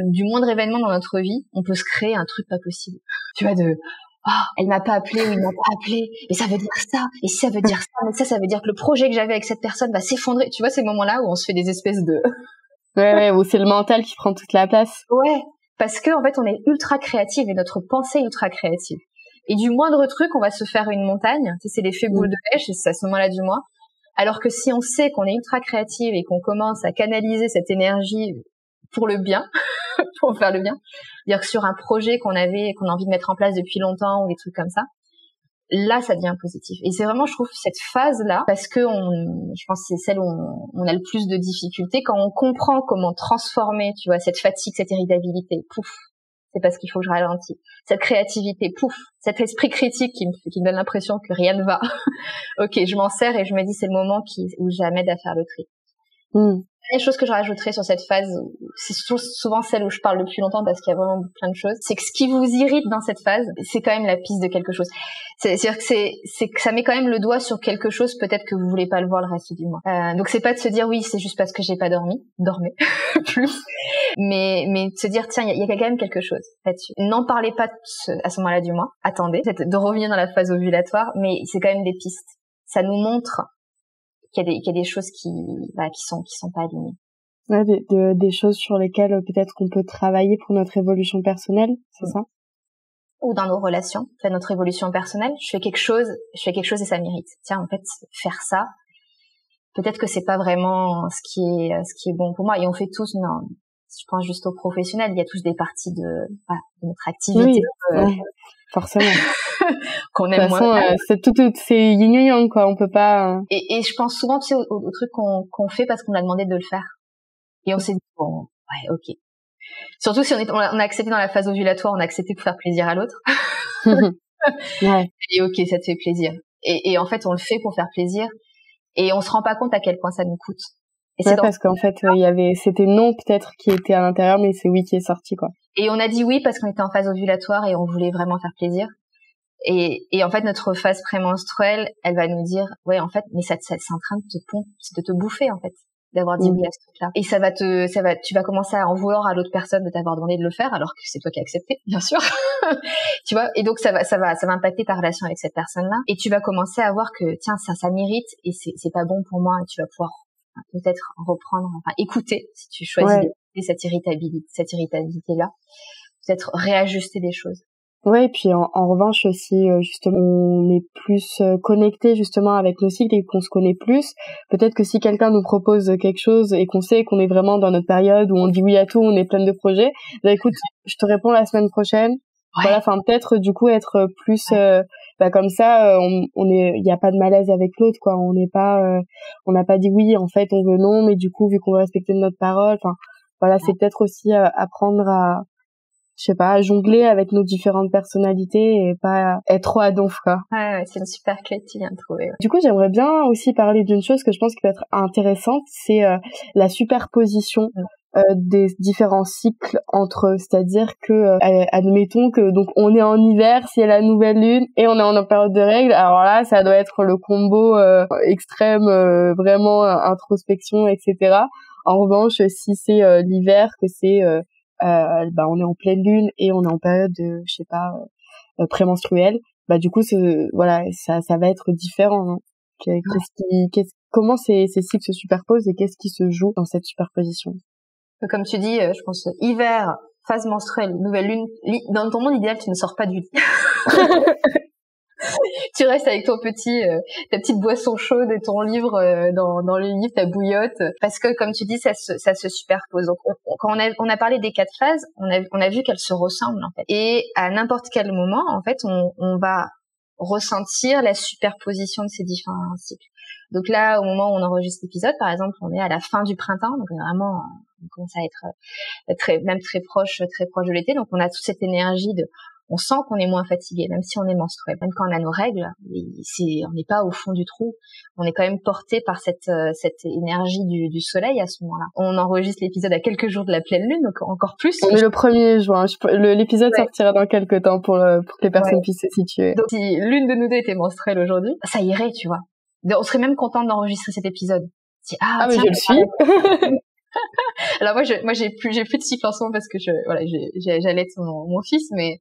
Speaker 2: du moindre événement dans notre vie, on peut se créer un truc pas possible. Tu vois, elle m'a pas appelé ou il m'a pas appelé, mais ça veut dire ça, et si ça veut dire ça, mais ça veut dire que le projet que j'avais avec cette personne va s'effondrer. Tu vois, c'est le moment-là où on se fait des espèces de...
Speaker 1: Ouais, où c'est le mental qui prend toute la place.
Speaker 2: Ouais. Parce que en fait, on est ultra créative et notre pensée est ultra créative. Et du moindre truc, on va se faire une montagne. C'est l'effet boule de neige, c'est à ce moment-là du mois. Alors que si on sait qu'on est ultra créative et qu'on commence à canaliser cette énergie pour le bien, pour faire le bien, c'est-à-dire que sur un projet qu'on a envie de mettre en place depuis longtemps ou des trucs comme ça, là, ça devient positif. Et c'est vraiment, je trouve, cette phase-là, parce que je pense que c'est celle où on a le plus de difficultés, quand on comprend comment transformer, tu vois, cette fatigue, cette irritabilité, pouf, c'est parce qu'il faut que je ralentis. Cette créativité, pouf, cet esprit critique qui me donne l'impression que rien ne va. Ok, je m'en sers et je me dis, c'est le moment où j'aide à faire le tri. Les choses que je rajouterais sur cette phase, c'est souvent celle où je parle le plus longtemps parce qu'il y a vraiment plein de choses, c'est que ce qui vous irrite dans cette phase, c'est quand même la piste de quelque chose. C'est-à-dire que c'est que ça met quand même le doigt sur quelque chose, peut-être que vous voulez pas le voir le reste du mois. Donc c'est pas de se dire oui, c'est juste parce que j'ai pas dormi, dormez plus, mais de se dire tiens, il y a quand même quelque chose là-dessus. N'en parlez pas à ce moment-là du mois. Attendez, peut-être de revenir dans la phase ovulatoire, mais c'est quand même des pistes. Ça nous montre qu'il y a des choses qui sont pas alignées.
Speaker 1: Ouais, des choses sur lesquelles peut-être qu'on peut travailler pour notre évolution personnelle, c'est ça?
Speaker 2: Ou dans nos relations, notre évolution personnelle. Je fais quelque chose et ça mérite. Tiens, en fait, faire ça, peut-être que c'est pas vraiment ce qui est bon pour moi. Et on fait tous, non, je pense juste aux professionnels, il y a tous des parties de notre activité.
Speaker 1: Oui, forcément.
Speaker 2: Qu'on aime moins.
Speaker 1: De toute façon, c'est yin et yang, quoi. On peut pas.
Speaker 2: Et je pense souvent, tu sais, au truc qu'on fait parce qu'on a demandé de le faire. Et on s'est dit, bon, ouais, ok. Surtout si on a accepté dans la phase ovulatoire, on a accepté pour faire plaisir à l'autre.
Speaker 1: Ouais.
Speaker 2: Et ok, ça te fait plaisir. Et en fait, on le fait pour faire plaisir. Et on se rend pas compte à quel point ça nous coûte. Et
Speaker 1: c'est parce qu'en fait, c'était non peut-être qui était à l'intérieur, mais c'est oui qui est sorti, quoi.
Speaker 2: Et on a dit oui parce qu'on était en phase ovulatoire et on voulait vraiment faire plaisir. Et en fait, notre phase prémenstruelle, elle va nous dire, ouais, en fait, mais c'est en train de te bouffer, en fait. d'avoir dit oui à ce truc-là. Et tu vas commencer à en vouloir à l'autre personne de t'avoir demandé de le faire, alors que c'est toi qui as accepté, bien sûr. Tu vois, et donc ça va impacter ta relation avec cette personne-là. Et tu vas commencer à voir que, tiens, ça mérite, et c'est pas bon pour moi, et tu vas pouvoir peut-être reprendre, écouter, si tu choisis d'écouter cette irritabilité-là, peut-être réajuster des choses.
Speaker 1: Ouais, et puis en revanche aussi, justement, on est plus connecté justement avec nos cycles et qu'on se connaît plus. Peut-être que si quelqu'un nous propose quelque chose et qu'on sait qu'on est vraiment dans notre période où on dit oui à tout, on est plein de projets, bah écoute, je te réponds la semaine prochaine. Ouais. Voilà, peut-être du coup être plus comme ça, il y a pas de malaise avec l'autre, quoi. On n'a pas dit oui, en fait on veut non, mais du coup vu qu'on veut respecter notre parole, c'est peut-être aussi apprendre à jongler avec nos différentes personnalités et pas être trop à donf, quoi.
Speaker 2: Ouais, c'est une super clé que tu viens de trouver. Ouais.
Speaker 1: Du coup, j'aimerais bien aussi parler d'une chose que je pense qui peut être intéressante, c'est la superposition des différents cycles entre eux. C'est-à-dire que, admettons que donc on est en hiver, c'est la nouvelle lune et on est en période de règles. Alors là, ça doit être le combo extrême, vraiment introspection, etc. En revanche, si c'est l'hiver, que c'est on est en pleine lune et on est en période de prémenstruelle, du coup ça va être différent, hein. Comment ces cycles se superposent et qu'est-ce qui se joue dans cette superposition?
Speaker 2: Comme tu dis, je pense hiver, phase menstruelle, nouvelle lune, dans ton monde idéal tu ne sors pas du lit. Tu restes avec ta petite boisson chaude et ton livre dans le livre, ta bouillotte, parce que comme tu dis, ça se superpose. Donc quand on a parlé des 4 phases, on a vu qu'elles se ressemblent en fait. Et à n'importe quel moment, en fait, on va ressentir la superposition de ces différents cycles. Donc là, au moment où on enregistre l'épisode, par exemple, on est à la fin du printemps, donc vraiment on commence à être très proche de l'été. Donc on a toute cette énergie on sent qu'on est moins fatigué, même si on est menstrué. Même quand on a nos règles, on n'est pas au fond du trou. On est quand même porté par cette énergie du soleil à ce moment-là. On enregistre l'épisode à quelques jours de la pleine lune, donc encore plus.
Speaker 1: On est le 1er juin. L'épisode sortira dans quelques temps pour que les personnes puissent se situer.
Speaker 2: Donc si l'une de nous deux était menstruelle aujourd'hui, ça irait, tu vois. On serait même contente d'enregistrer cet épisode.
Speaker 1: Mais je le suis.
Speaker 2: Alors moi j'ai plus de cycle en ce moment parce que j'allaite mon fils, mais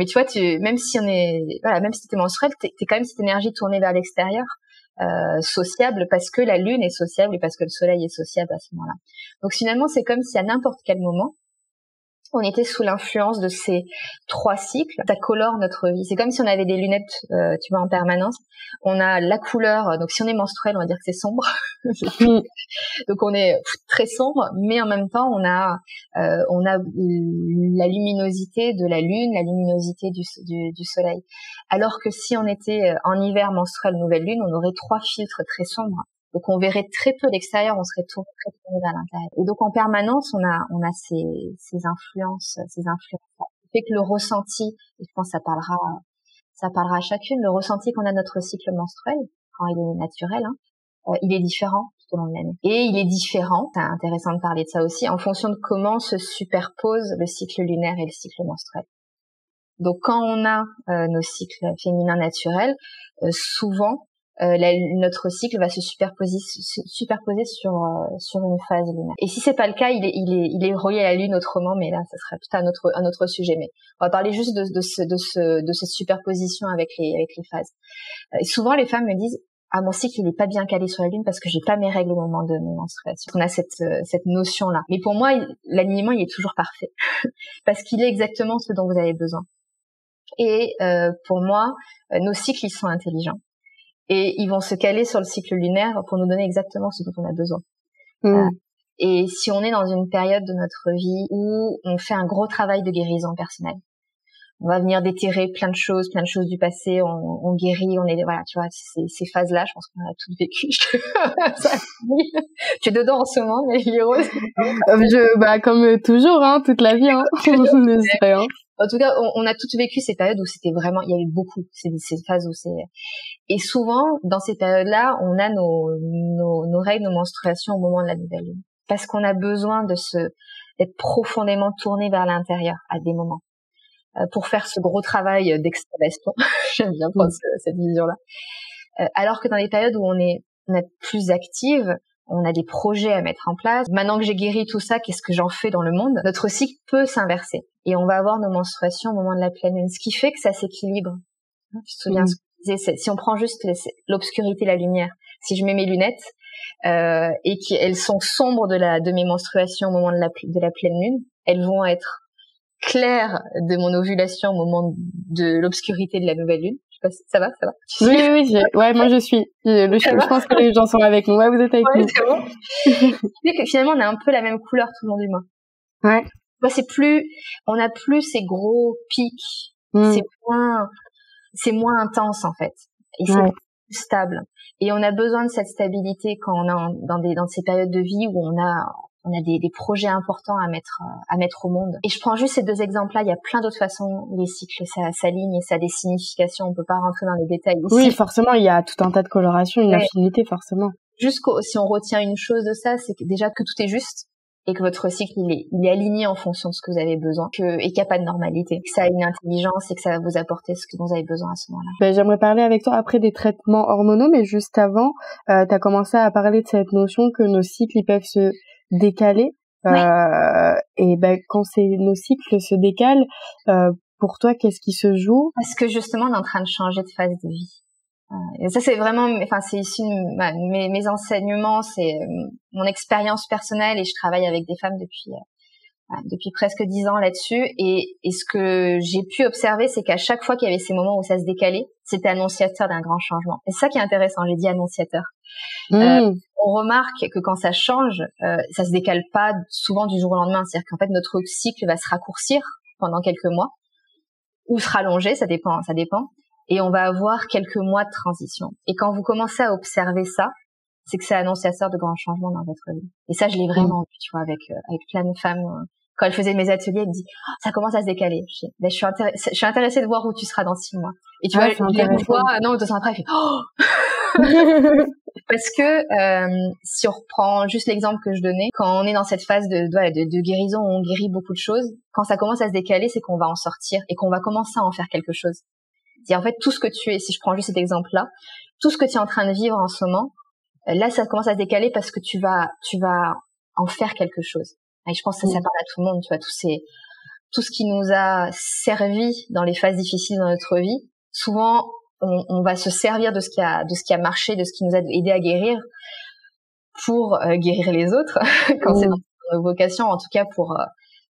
Speaker 2: tu vois, même si t'es menstruel, t'es quand même cette énergie tournée vers l'extérieur, sociable, parce que la lune est sociable et parce que le soleil est sociable à ce moment-là. Donc finalement c'est comme si à n'importe quel moment on était sous l'influence de ces 3 cycles. Ça colore notre vie. C'est comme si on avait des lunettes, tu vois, en permanence. On a la couleur. Donc, si on est menstruel, on va dire que c'est sombre. Donc, on est très sombre, mais en même temps, on a la luminosité de la lune, la luminosité du soleil. Alors que si on était en hiver menstruel, nouvelle lune, on aurait 3 filtres très sombres. Donc on verrait très peu l'extérieur, on serait très tourné vers l'intérieur. Et donc en permanence, on a ces influences, Ce qui fait que le ressenti, et je pense que ça parlera à chacune, le ressenti qu'on a de notre cycle menstruel, quand il est naturel, il est différent tout au long de l'année. Et il est différent, c'est intéressant de parler de ça aussi, en fonction de comment se superpose le cycle lunaire et le cycle menstruel. Donc quand on a nos cycles féminins naturels, souvent notre cycle va se superposer sur une phase lunaire. Et si c'est pas le cas, il est relié à la lune autrement, mais là ça serait tout un autre sujet. Mais on va parler juste de cette superposition avec les phases. Et souvent les femmes me disent mon cycle il est pas bien calé sur la lune parce que j'ai pas mes règles au moment de mes menstruations. On a cette notion là. Mais pour moi l'alignement il est toujours parfait parce qu'il est exactement ce dont vous avez besoin. Et pour moi nos cycles ils sont intelligents. Et ils vont se caler sur le cycle lunaire pour nous donner exactement ce dont on a besoin. Et si on est dans une période de notre vie où on fait un gros travail de guérison personnelle, on va venir déterrer plein de choses du passé, on guérit, tu vois, ces phases-là, je pense qu'on a toutes vécu. Tu es dedans en ce moment, mais il est rose.
Speaker 1: Comme toujours, toute la vie,
Speaker 2: En tout cas, on a toutes vécu ces périodes où c'était vraiment, il y a eu beaucoup, ces phases où et souvent, dans ces périodes-là, on a nos règles, nos menstruations au moment de la nouvelle lune. Parce qu'on a besoin d'être profondément tourné vers l'intérieur à des moments. Pour faire ce gros travail d'excavation. J'aime bien prendre cette vision-là. Alors que dans les périodes où on est plus active, on a des projets à mettre en place. Maintenant que j'ai guéri tout ça, qu'est-ce que j'en fais dans le monde? Notre cycle peut s'inverser et on va avoir nos menstruations au moment de la pleine lune, ce qui fait que ça s'équilibre. Tu te souviens ce que je disais, si on prend juste l'obscurité, la lumière, si je mets mes lunettes et qu'elles sont sombres de mes menstruations au moment de la pleine lune, elles vont être claires de mon ovulation au moment de l'obscurité de la nouvelle lune. Je sais pas si ça va?
Speaker 1: Oui, ouais, moi je suis. Je pense que les gens sont avec nous. Ouais, vous êtes avec nous.
Speaker 2: C'est bon. Et que finalement, on a un peu la même couleur tout le long du mois.
Speaker 1: Ouais.
Speaker 2: On n'a plus ces gros pics. C'est moins intense, en fait. Et c'est plus stable. Et on a besoin de cette stabilité quand on est dans ces périodes de vie où on a des projets importants à mettre au monde. Et je prends juste ces 2 exemples-là. Il y a plein d'autres façons. Les cycles, ça s'aligne et ça a des significations. On peut pas rentrer dans les détails ici.
Speaker 1: Oui, forcément, il y a tout un tas de colorations, une affinité, forcément.
Speaker 2: Si on retient une chose de ça, c'est que déjà que tout est juste et que votre cycle, il est aligné en fonction de ce que vous avez besoin et qu'il n'y a pas de normalité. Que ça a une intelligence et que ça va vous apporter ce dont vous avez besoin à ce moment-là.
Speaker 1: J'aimerais parler avec toi après des traitements hormonaux, mais juste avant, t'as commencé à parler de cette notion que nos cycles, ils peuvent se décaler. Et quand nos cycles se décalent, pour toi, qu'est-ce qui se joue?
Speaker 2: Parce que justement, on est en train de changer de phase de vie. Et ça, c'est vraiment, c'est ici mes enseignements, c'est mon expérience personnelle et je travaille avec des femmes depuis presque 10 ans là-dessus. Et ce que j'ai pu observer, c'est qu'à chaque fois qu'il y avait ces moments où ça se décalait, c'était annonciateur d'un grand changement. Et c'est ça qui est intéressant, j'ai dit annonciateur. On remarque que quand ça change, ça se décale pas souvent du jour au lendemain. C'est-à-dire qu'en fait, notre cycle va se raccourcir pendant quelques mois ou se rallonger, ça dépend. Et on va avoir quelques mois de transition. Et quand vous commencez à observer ça, c'est que c'est annonciateur de grands changements dans votre vie. Et ça, je l'ai vraiment vu, tu vois, avec plein de femmes. Quand elles faisaient mes ateliers, elles me disent ça commence à se décaler. Je suis intéressée de voir où tu seras dans 6 mois. Et tu vois, je les revois 1 an ou 2 ans après, elle fait Parce que si on reprend juste l'exemple que je donnais, quand on est dans cette phase de guérison où on guérit beaucoup de choses, quand ça commence à se décaler, c'est qu'on va en sortir et qu'on va commencer à en faire quelque chose. C'est en fait tout ce que tu es, si je prends juste cet exemple-là, tout ce que tu es en train de vivre en ce moment, là ça commence à se décaler parce que tu vas en faire quelque chose. Et je pense que ça parle à tout le monde, tu vois, tout ce qui nous a servi dans les phases difficiles dans notre vie. Souvent, on va se servir de ce qui a marché, de ce qui nous a aidé à guérir pour guérir les autres quand c'est dans nos vocations, en tout cas pour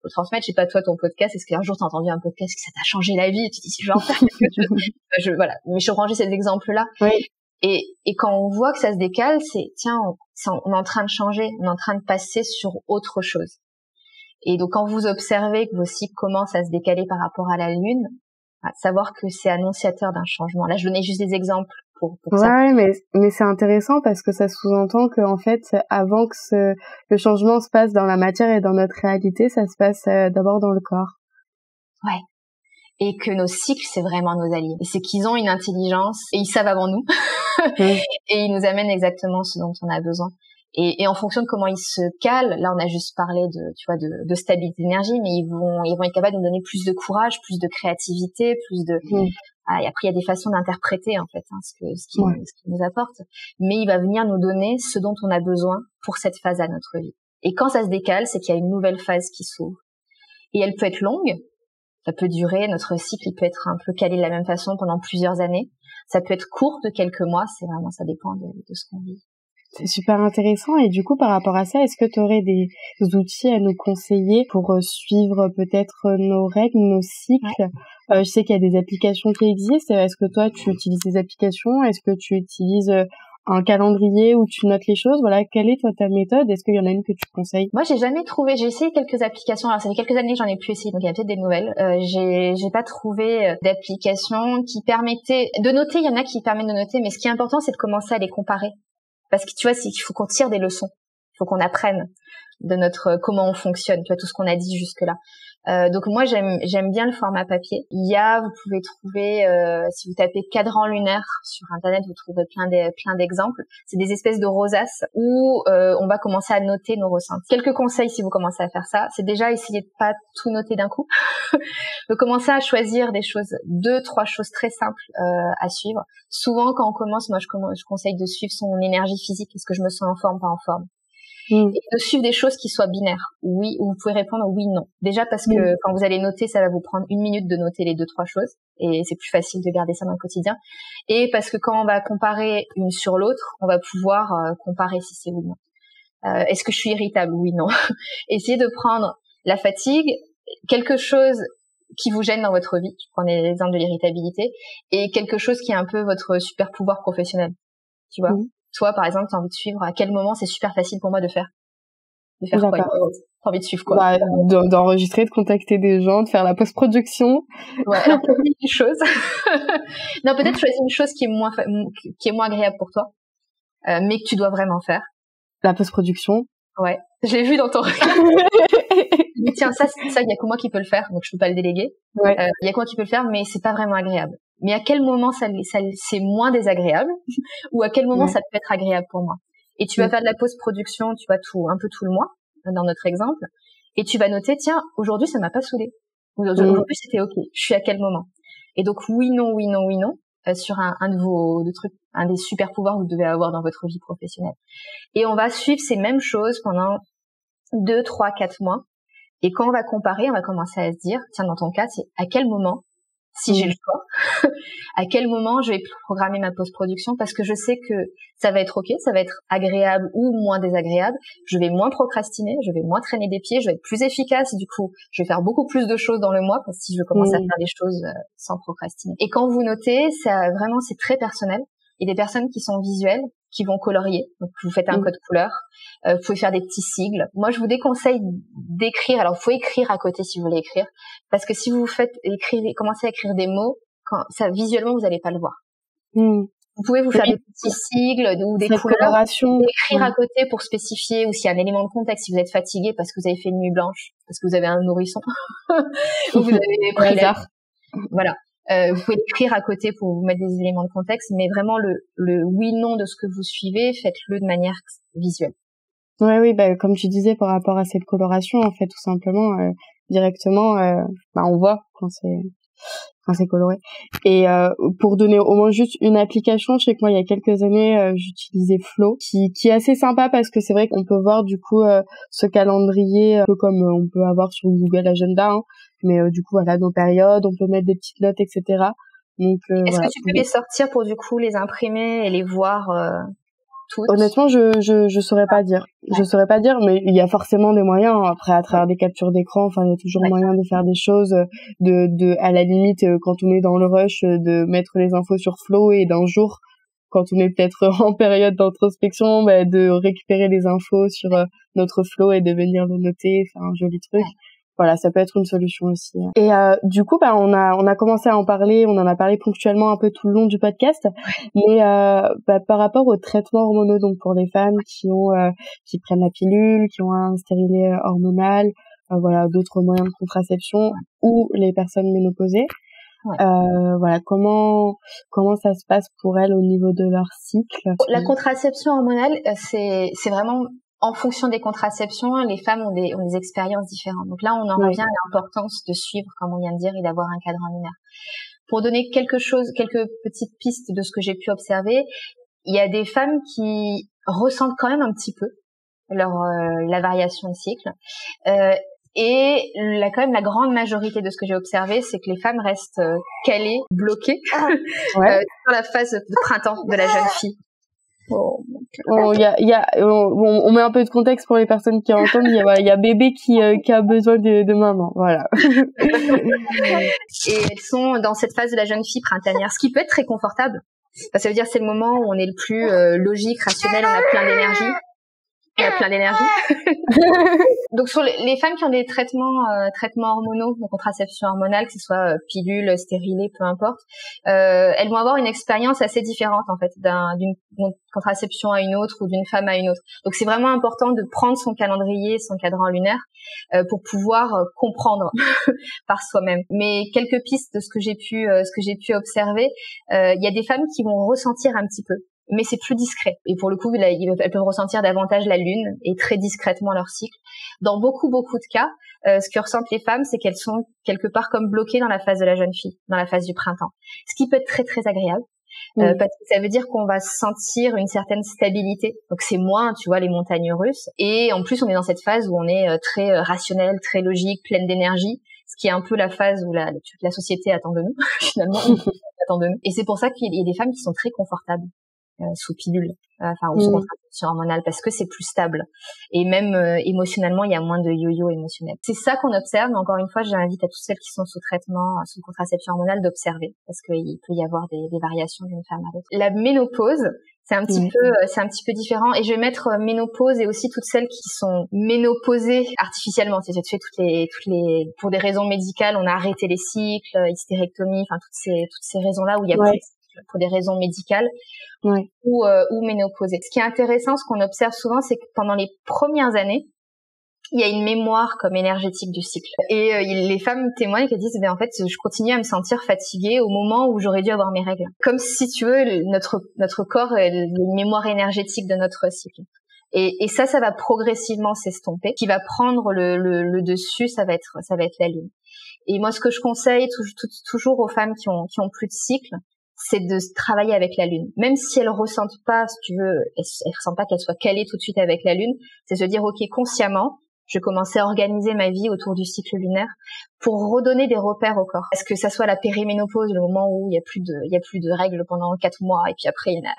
Speaker 2: transmettre. Je sais pas toi ton podcast, est-ce qu'un jour t'as entendu un podcast qui ça t'a changé la vie et tu te dis je vais en faire quelque chose. Voilà, mais je prends juste cet exemple-là.
Speaker 1: Oui.
Speaker 2: Et quand on voit que ça se décale, c'est tiens, on est en train de changer, on est en train de passer sur autre chose. Et donc quand vous observez que vos cycles commencent à se décaler par rapport à la lune, savoir que c'est annonciateur d'un changement. Là, je donnais juste des exemples pour ça.
Speaker 1: Ouais, mais c'est intéressant parce que ça sous-entend que en fait, avant que le changement se passe dans la matière et dans notre réalité, ça se passe d'abord dans le corps.
Speaker 2: Ouais. Et que nos cycles, c'est vraiment nos alliés. Et c'est qu'ils ont une intelligence et ils savent avant nous. Et ils nous amènent exactement ce dont on a besoin. Et en fonction de comment ils se calent, là on a juste parlé de stabilité d'énergie, mais ils vont être capables de nous donner plus de courage, plus de créativité, plus de et après il y a des façons d'interpréter en fait ce qui nous apporte, mais il va venir nous donner ce dont on a besoin pour cette phase à notre vie. Et quand ça se décale, c'est qu'il y a une nouvelle phase qui s'ouvre. Et elle peut être longue, ça peut durer, notre cycle il peut être un peu calé de la même façon pendant plusieurs années. Ça peut être court de quelques mois, ça dépend de ce qu'on vit.
Speaker 1: C'est super intéressant. Et du coup, par rapport à ça, est-ce que tu aurais des outils à nous conseiller pour suivre peut-être nos règles, nos cycles? Je sais qu'il y a des applications qui existent. Est-ce que toi, tu utilises des applications? Est-ce que tu utilises un calendrier où tu notes les choses? Voilà, quelle est toi ta méthode? Est-ce qu'il y en a une que tu conseilles?
Speaker 2: Moi, j'ai jamais trouvé. J'ai essayé quelques applications. Alors, ça fait quelques années que j'en ai plus essayé, donc il y a peut-être des nouvelles. J'ai pas trouvé d'application qui permettait de noter. Il y en a qui permettent de noter, mais ce qui est important, c'est de commencer à les comparer. Parce que tu vois, c'est qu'il faut qu'on tire des leçons. Il faut qu'on apprenne de comment on fonctionne. Tu vois, tout ce qu'on a dit jusque-là. Donc moi j'aime bien le format papier. Vous pouvez trouver si vous tapez cadran lunaire sur internet, vous trouverez plein d'exemples. C'est des espèces de rosaces où on va commencer à noter nos ressentis. Quelques conseils si vous commencez à faire ça, c'est déjà essayer de pas tout noter d'un coup. De commencer à choisir des choses, 2-3 choses très simples à suivre. Souvent quand on commence, moi je conseille de suivre son énergie physique. Est-ce que je me sens en forme, pas en forme? Et de suivre des choses qui soient binaires. Oui, ou vous pouvez répondre oui, non. Déjà parce que quand vous allez noter, ça va vous prendre 1 minute de noter les 2-3 choses. Et c'est plus facile de garder ça dans le quotidien. Et parce que quand on va comparer une sur l'autre, on va pouvoir comparer si c'est oui ou non. Est-ce que je suis irritable? Oui, non. Essayez de prendre la fatigue, quelque chose qui vous gêne dans votre vie. Je prends l'exemple de l'irritabilité. Et quelque chose qui est un peu votre super pouvoir professionnel. Tu vois? Toi, par exemple, tu as envie de suivre à quel moment c'est super facile pour moi de faire quoi? T'as envie de suivre quoi?
Speaker 1: D'enregistrer, de contacter des gens, de faire la post-production.
Speaker 2: Ouais, alors peut-être une chose. Non, peut-être choisir une chose qui est moins agréable pour toi, mais que tu dois vraiment faire.
Speaker 1: La post-production.
Speaker 2: Ouais, je l'ai vu dans ton regard. Tiens, ça, il y a que moi qui peux le faire, donc je peux pas le déléguer.
Speaker 1: Ouais.
Speaker 2: Il y a que moi qui peux le faire, mais c'est pas vraiment agréable. Mais à quel moment c'est moins désagréable ou à quel moment ça peut être agréable pour moi? Et tu vas faire de la post-production, tu vas un peu tout le mois, dans notre exemple, et tu vas noter, tiens, aujourd'hui ça m'a pas saoulé. Aujourd'hui c'était ok. Je suis à quel moment? Et donc oui, non, sur un de vos trucs, un des super pouvoirs que vous devez avoir dans votre vie professionnelle. Et on va suivre ces mêmes choses pendant 2, 3, 4 mois. Et quand on va comparer, on va commencer à se dire, tiens, dans ton cas, c'est à quel moment, si j'ai le choix, à quel moment je vais programmer ma post-production, parce que je sais que ça va être ok, ça va être agréable ou moins désagréable, je vais moins procrastiner, je vais moins traîner des pieds, je vais être plus efficace, du coup, je vais faire beaucoup plus de choses dans le mois, parce que si je commence à faire des choses sans procrastiner. Et quand vous notez, vraiment, c'est très personnel. Il y a des personnes qui sont visuelles, qui vont colorier. Donc, vous faites un code couleur. Vous pouvez faire des petits sigles. Moi, je vous déconseille d'écrire. Alors, vous pouvez écrire à côté si vous voulez écrire. Parce que si vous commencez à écrire des mots, visuellement, vous n'allez pas le voir. Vous pouvez vous faire des petits sigles ou des couleurs. Écrire à côté pour spécifier, ou s'il y a un élément de contexte, si vous êtes fatigué parce que vous avez fait une nuit blanche, parce que vous avez un nourrisson, ou vous avez pris voilà. Vous pouvez l'écrire à côté pour vous mettre des éléments de contexte, mais vraiment le oui-non de ce que vous suivez, faites-le de manière visuelle.
Speaker 1: Oui, comme tu disais par rapport à cette coloration, en fait, tout simplement, directement, on voit quand c'est coloré. Et pour donner au moins juste une application, je sais que moi il y a quelques années j'utilisais Flow, qui est assez sympa parce que c'est vrai qu'on peut voir du coup ce calendrier un peu comme on peut avoir sur Google Agenda, hein, mais du coup voilà nos périodes, on peut mettre des petites notes, etc. Donc
Speaker 2: est-ce que tu peux les sortir pour du coup les imprimer et les voir toutes?
Speaker 1: Honnêtement, je saurais pas dire. Je saurais pas dire, mais il y a forcément des moyens. Après, à travers des captures d'écran, enfin, il y a toujours moyen de faire des choses, à la limite, quand on est dans le rush, de mettre les infos sur Flow et d'un jour, quand on est peut-être en période d'introspection, de récupérer les infos sur notre Flow et de venir le noter, faire un joli truc. Voilà, ça peut être une solution aussi. Et du coup, on a commencé à en parler, on en a parlé ponctuellement un peu tout le long du podcast, mais par rapport aux traitements hormonaux, donc pour les femmes qui prennent la pilule, qui ont un stérilet hormonal, voilà, d'autres moyens de contraception, ou les personnes ménopausées, voilà, comment ça se passe pour elles au niveau de leur cycle?
Speaker 2: La contraception hormonale, c'est vraiment en fonction des contraceptions, les femmes ont des expériences différentes. Donc là, on en revient à l'importance de suivre, comme on vient de dire, et d'avoir un cadran lunaire. Pour donner quelques petites pistes de ce que j'ai pu observer, il y a des femmes qui ressentent quand même un petit peu la variation de cycle. Et quand même la grande majorité de ce que j'ai observé, c'est que les femmes restent calées, bloquées sur la phase de printemps de la jeune fille.
Speaker 1: On met un peu de contexte pour les personnes qui entendent. Il y a bébé qui a besoin de maman, voilà.
Speaker 2: Et elles sont dans cette phase de la jeune fille printanière, ce qui peut être très confortable. Ça veut dire c'est le moment où on est le plus logique, rationnel, on a plein d'énergie. Il y a plein d'énergie. Donc sur les femmes qui ont des traitements hormonaux, de contraception hormonale, que ce soit pilule, stérilée, peu importe, elles vont avoir une expérience assez différente en fait d'une contraception à une autre ou d'une femme à une autre. Donc c'est vraiment important de prendre son calendrier, son cadran lunaire pour pouvoir comprendre par soi-même. Mais quelques pistes de ce que j'ai pu observer, il y a des femmes qui vont ressentir un petit peu, mais c'est plus discret. Et pour le coup, là, elles peuvent ressentir davantage la lune et très discrètement leur cycle. Dans beaucoup de cas, ce que ressentent les femmes, c'est qu'elles sont quelque part comme bloquées dans la phase de la jeune fille, dans la phase du printemps. Ce qui peut être très, très agréable. Parce que ça veut dire qu'on va sentir une certaine stabilité. Donc c'est moins, tu vois, les montagnes russes. Et en plus, on est dans cette phase où on est très rationnel, très logique, pleine d'énergie. Ce qui est un peu la phase où la société attend de nous, finalement. Attend de nous. Et c'est pour ça qu'il y a des femmes qui sont très confortables sous pilule, ou sous contraception hormonale, parce que c'est plus stable. Et même émotionnellement, il y a moins de yo-yo émotionnel. C'est ça qu'on observe, mais encore une fois, j'invite à toutes celles qui sont sous traitement, sous contraception hormonale, d'observer, parce qu'il peut y avoir des variations d'une femme à l'autre. La ménopause, c'est un petit peu différent, et je vais mettre ménopause et aussi toutes celles qui sont ménopausées artificiellement. C'est toutes les pour des raisons médicales, on a arrêté les cycles, hystérectomie, enfin toutes ces raisons-là où il y a plus de cycles pour des raisons médicales ou ménopausées. Ce qui est intéressant, ce qu'on observe souvent, c'est que pendant les premières années, il y a une mémoire comme énergétique du cycle. Et les femmes témoignent qui disent, en fait, je continue à me sentir fatiguée au moment où j'aurais dû avoir mes règles. Comme si, tu veux, notre corps a une mémoire énergétique de notre cycle. Et ça va progressivement s'estomper. Ce qui va prendre le dessus, ça va être la lune. Et moi, ce que je conseille toujours aux femmes qui ont plus de cycle, c'est de travailler avec la lune. Même si elles ressentent pas, si tu veux, elles ressentent pas qu'elles soient calées tout de suite avec la lune, c'est se dire, ok, consciemment, je commençais à organiser ma vie autour du cycle lunaire pour redonner des repères au corps. Est-ce que ça soit la périménopause, le moment où il y a plus de règles pendant 4 mois et puis après il y en a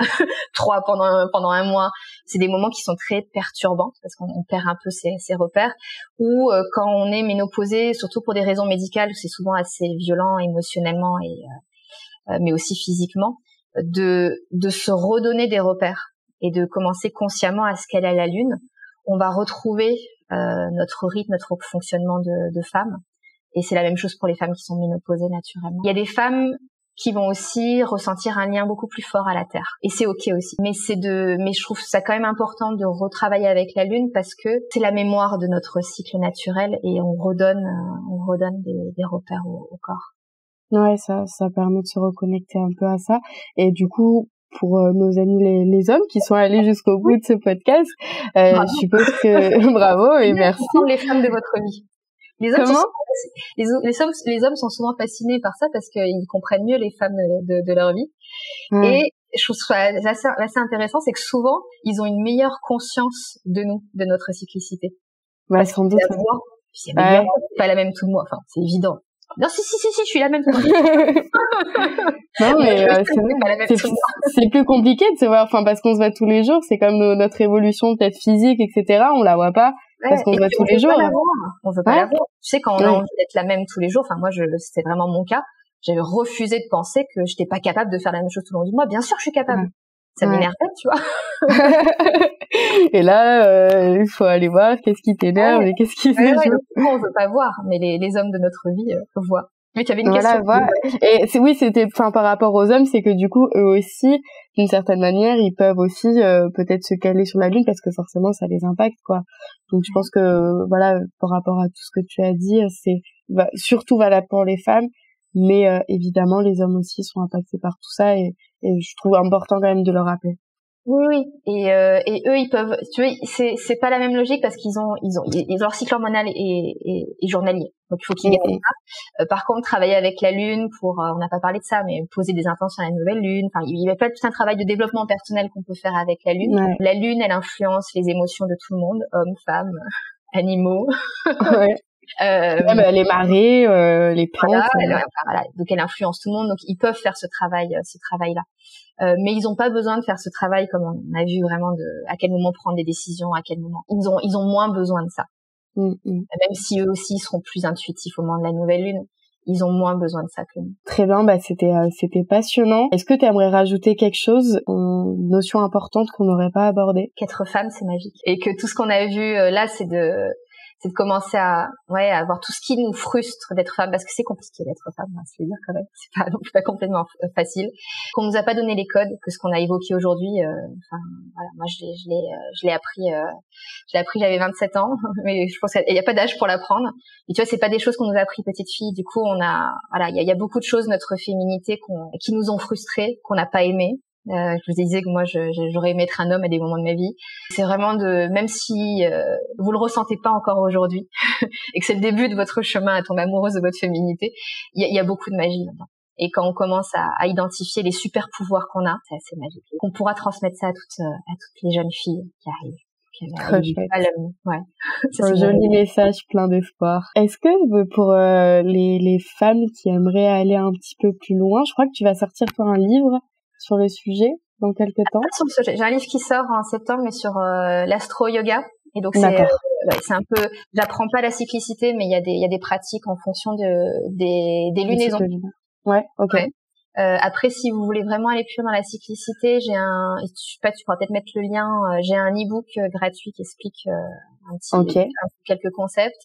Speaker 2: 3 pendant un mois. C'est des moments qui sont très perturbants parce qu'on perd un peu ses repères. Ou quand on est ménopausé, surtout pour des raisons médicales, c'est souvent assez violent émotionnellement mais aussi physiquement, de se redonner des repères et de commencer consciemment à scaler à la lune. On va retrouver notre rythme, notre fonctionnement de femme. Et c'est la même chose pour les femmes qui sont ménopausées naturellement. Il y a des femmes qui vont aussi ressentir un lien beaucoup plus fort à la terre. Et c'est ok aussi. Mais je trouve ça quand même important de retravailler avec la lune parce que c'est la mémoire de notre cycle naturel et on redonne des repères au corps.
Speaker 1: Ouais, ça permet de se reconnecter un peu à ça. Et du coup, pour nos amis les hommes qui sont allés jusqu'au bout de ce podcast, je suppose que bravo et merci.
Speaker 2: Les femmes de votre vie. Les hommes sont souvent fascinés par ça parce qu'ils comprennent mieux les femmes de leur vie. Et je trouve ça assez intéressant, c'est que souvent ils ont une meilleure conscience de nous, de notre cyclicité.
Speaker 1: Ouais, sans doute.
Speaker 2: C'est pas la même tout le mois. Enfin, c'est évident. Non, si, je suis la même. Non,
Speaker 1: mais c'est plus compliqué de se voir, parce qu'on se voit tous les jours, c'est comme notre évolution peut-être physique, etc. On la voit pas parce qu'on se voit tous les jours.
Speaker 2: On veut pas la voir. Tu sais, quand on a envie d'être la même tous les jours, moi, c'était vraiment mon cas. J'avais refusé de penser que j'étais pas capable de faire la même chose tout le long du mois. Bien sûr, je suis capable. Ça m'énervait, tu vois.
Speaker 1: Et là, il faut aller voir qu'est-ce qui t'énerve et qu'est-ce qui fait
Speaker 2: on veut pas voir, mais les hommes de notre vie voient. Mais tu avais une question.
Speaker 1: Et c'était par rapport aux hommes, c'est que du coup, eux aussi, d'une certaine manière, ils peuvent aussi peut-être se caler sur la lune parce que forcément, ça les impacte, quoi. Donc, je pense que, par rapport à tout ce que tu as dit, c'est surtout valable pour les femmes, mais évidemment, les hommes aussi sont impactés par tout ça et je trouve important quand même de le rappeler.
Speaker 2: Oui. Et eux, ils peuvent, tu vois, c'est pas la même logique parce qu'ils ont leur cycle hormonal est journalier. Donc, il faut qu'ils gardent ça. Par contre, travailler avec la lune on n'a pas parlé de ça, mais poser des intentions à la nouvelle lune. Enfin, il y a pas tout un travail de développement personnel qu'on peut faire avec la lune. Ouais. La lune, elle influence les émotions de tout le monde, hommes, femmes, animaux.
Speaker 1: Ouais. Les marées, les plantes.
Speaker 2: Voilà. Donc elle influence tout le monde. Donc ils peuvent faire ce travail-là. Mais ils n'ont pas besoin de faire ce travail comme on a vu vraiment à quel moment prendre des décisions, à quel moment. Ils ont moins besoin de ça. Même si eux aussi seront plus intuitifs au moment de la nouvelle lune. ils ont moins besoin de ça que nous.
Speaker 1: Très bien, c'était passionnant. Est-ce que tu aimerais rajouter quelque chose, une notion importante qu'on n'aurait pas abordée?
Speaker 2: Qu'être femme, c'est magique. Et que tout ce qu'on a vu là, c'est de commencer à voir tout ce qui nous frustre d'être femme, parce que c'est compliqué d'être femme, on va se le dire quand même. C'est pas non plus pas complètement facile. Qu'on nous a pas donné les codes, que ce qu'on a évoqué aujourd'hui, voilà, moi je l'ai appris, j'avais 27 ans, mais je pense qu'il y a pas d'âge pour l'apprendre. Et tu vois, c'est pas des choses qu'on nous a appris petite fille. Du coup, il y a beaucoup de choses de notre féminité qui nous ont frustrées, qu'on n'a pas aimées. Je vous disais que moi j'aurais aimé être un homme à des moments de ma vie. C'est vraiment même si vous le ressentez pas encore aujourd'hui et que c'est le début de votre chemin à tomber amoureuse de votre féminité, il y a beaucoup de magie là-dedans. Et quand on commence à identifier les super pouvoirs qu'on a, c'est assez magique. On pourra transmettre ça à toutes les jeunes filles qui arrivent. Ouais.
Speaker 1: C'est un joli message plein d'espoir. Est-ce que pour les femmes qui aimeraient aller un petit peu plus loin, je crois que tu vas sortir pour un livre sur le sujet dans quelques temps?
Speaker 2: Sur le sujet. J'ai un livre qui sort en septembre, mais sur l'astro-yoga. Et donc c'est un peu, j'apprends pas la cyclicité, mais il y a des pratiques en fonction des lunaisons.
Speaker 1: Ouais, ok.
Speaker 2: Ouais. Après, si vous voulez vraiment aller plus loin dans la cyclicité, je sais pas, tu pourras peut-être mettre le lien. J'ai un e-book gratuit qui explique quelques concepts.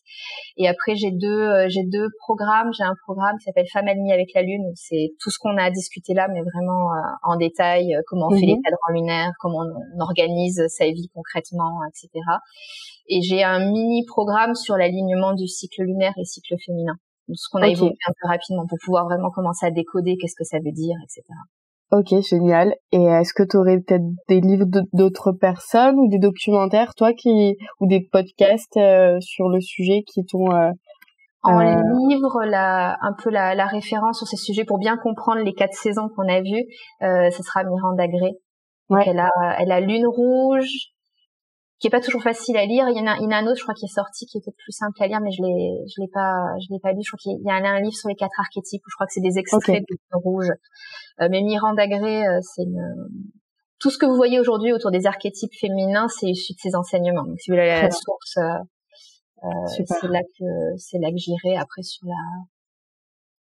Speaker 2: Et après, j'ai deux programmes. J'ai un programme qui s'appelle Femmes alignées avec la Lune, où c'est tout ce qu'on a discuté là, mais vraiment en détail, comment on fait les cadrans lunaires, comment on organise sa vie concrètement, etc. Et j'ai un mini programme sur l'alignement du cycle lunaire et cycle féminin. Ce qu'on a évoqué un peu rapidement pour pouvoir vraiment commencer à décoder qu'est-ce que ça veut dire, etc.
Speaker 1: Ok, génial. Et est-ce que tu aurais peut-être des livres d'autres personnes ou des documentaires, ou des podcasts sur le sujet qui t'ont...
Speaker 2: En livre, un peu la référence sur ces sujets pour bien comprendre les 4 saisons qu'on a vues, ce sera Miranda Gray. Donc elle a Lune Rouge, qui est pas toujours facile à lire. Il y en a un autre, je crois, qui est sorti, qui était plus simple à lire, mais je l'ai pas lu. Je crois qu'il y a un livre sur les 4 archétypes, où je crois que c'est des extraits de Lune Rouge. Mais Miranda Gray, tout ce que vous voyez aujourd'hui autour des archétypes féminins, c'est issu de ses enseignements. Donc, si vous voulez la source, c'est là que j'irai. Après,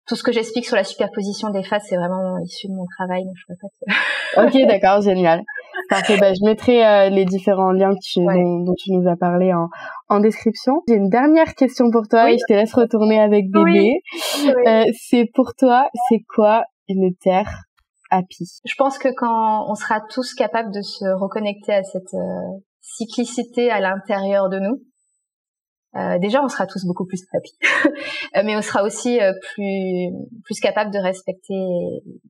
Speaker 2: tout ce que j'explique sur la superposition des phases, c'est vraiment issu de mon travail. Donc je peux pas
Speaker 1: Ok, d'accord, génial. Parfait. Je mettrai les différents liens dont tu nous as parlé en description. J'ai une dernière question pour toi et je te laisse retourner avec bébé. C'est pour toi, c'est quoi une terre happy?
Speaker 2: Je pense que quand on sera tous capables de se reconnecter à cette cyclicité à l'intérieur de nous, déjà on sera tous beaucoup plus happy, mais on sera aussi plus capable de respecter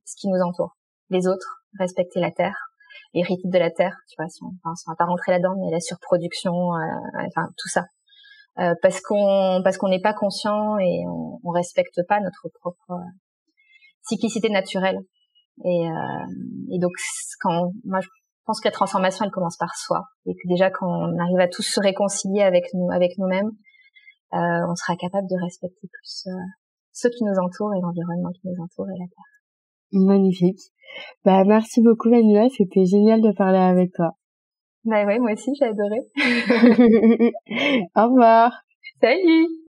Speaker 2: ce qui nous entoure, les autres, respecter la terre, les rythmes de la terre, tu vois, on va pas rentrer là-dedans, mais la surproduction, tout ça, parce qu'on n'est pas conscient et on respecte pas notre propre cyclicité naturelle, et donc moi je pense que la transformation elle commence par soi, et que déjà quand on arrive à tous se réconcilier avec nous-mêmes, on sera capable de respecter plus ceux qui nous entourent et l'environnement qui nous entoure et la terre.
Speaker 1: Magnifique. Merci beaucoup Manuela, c'était génial de parler avec toi.
Speaker 2: Oui, moi aussi j'ai adoré.
Speaker 1: Au revoir.
Speaker 2: Salut.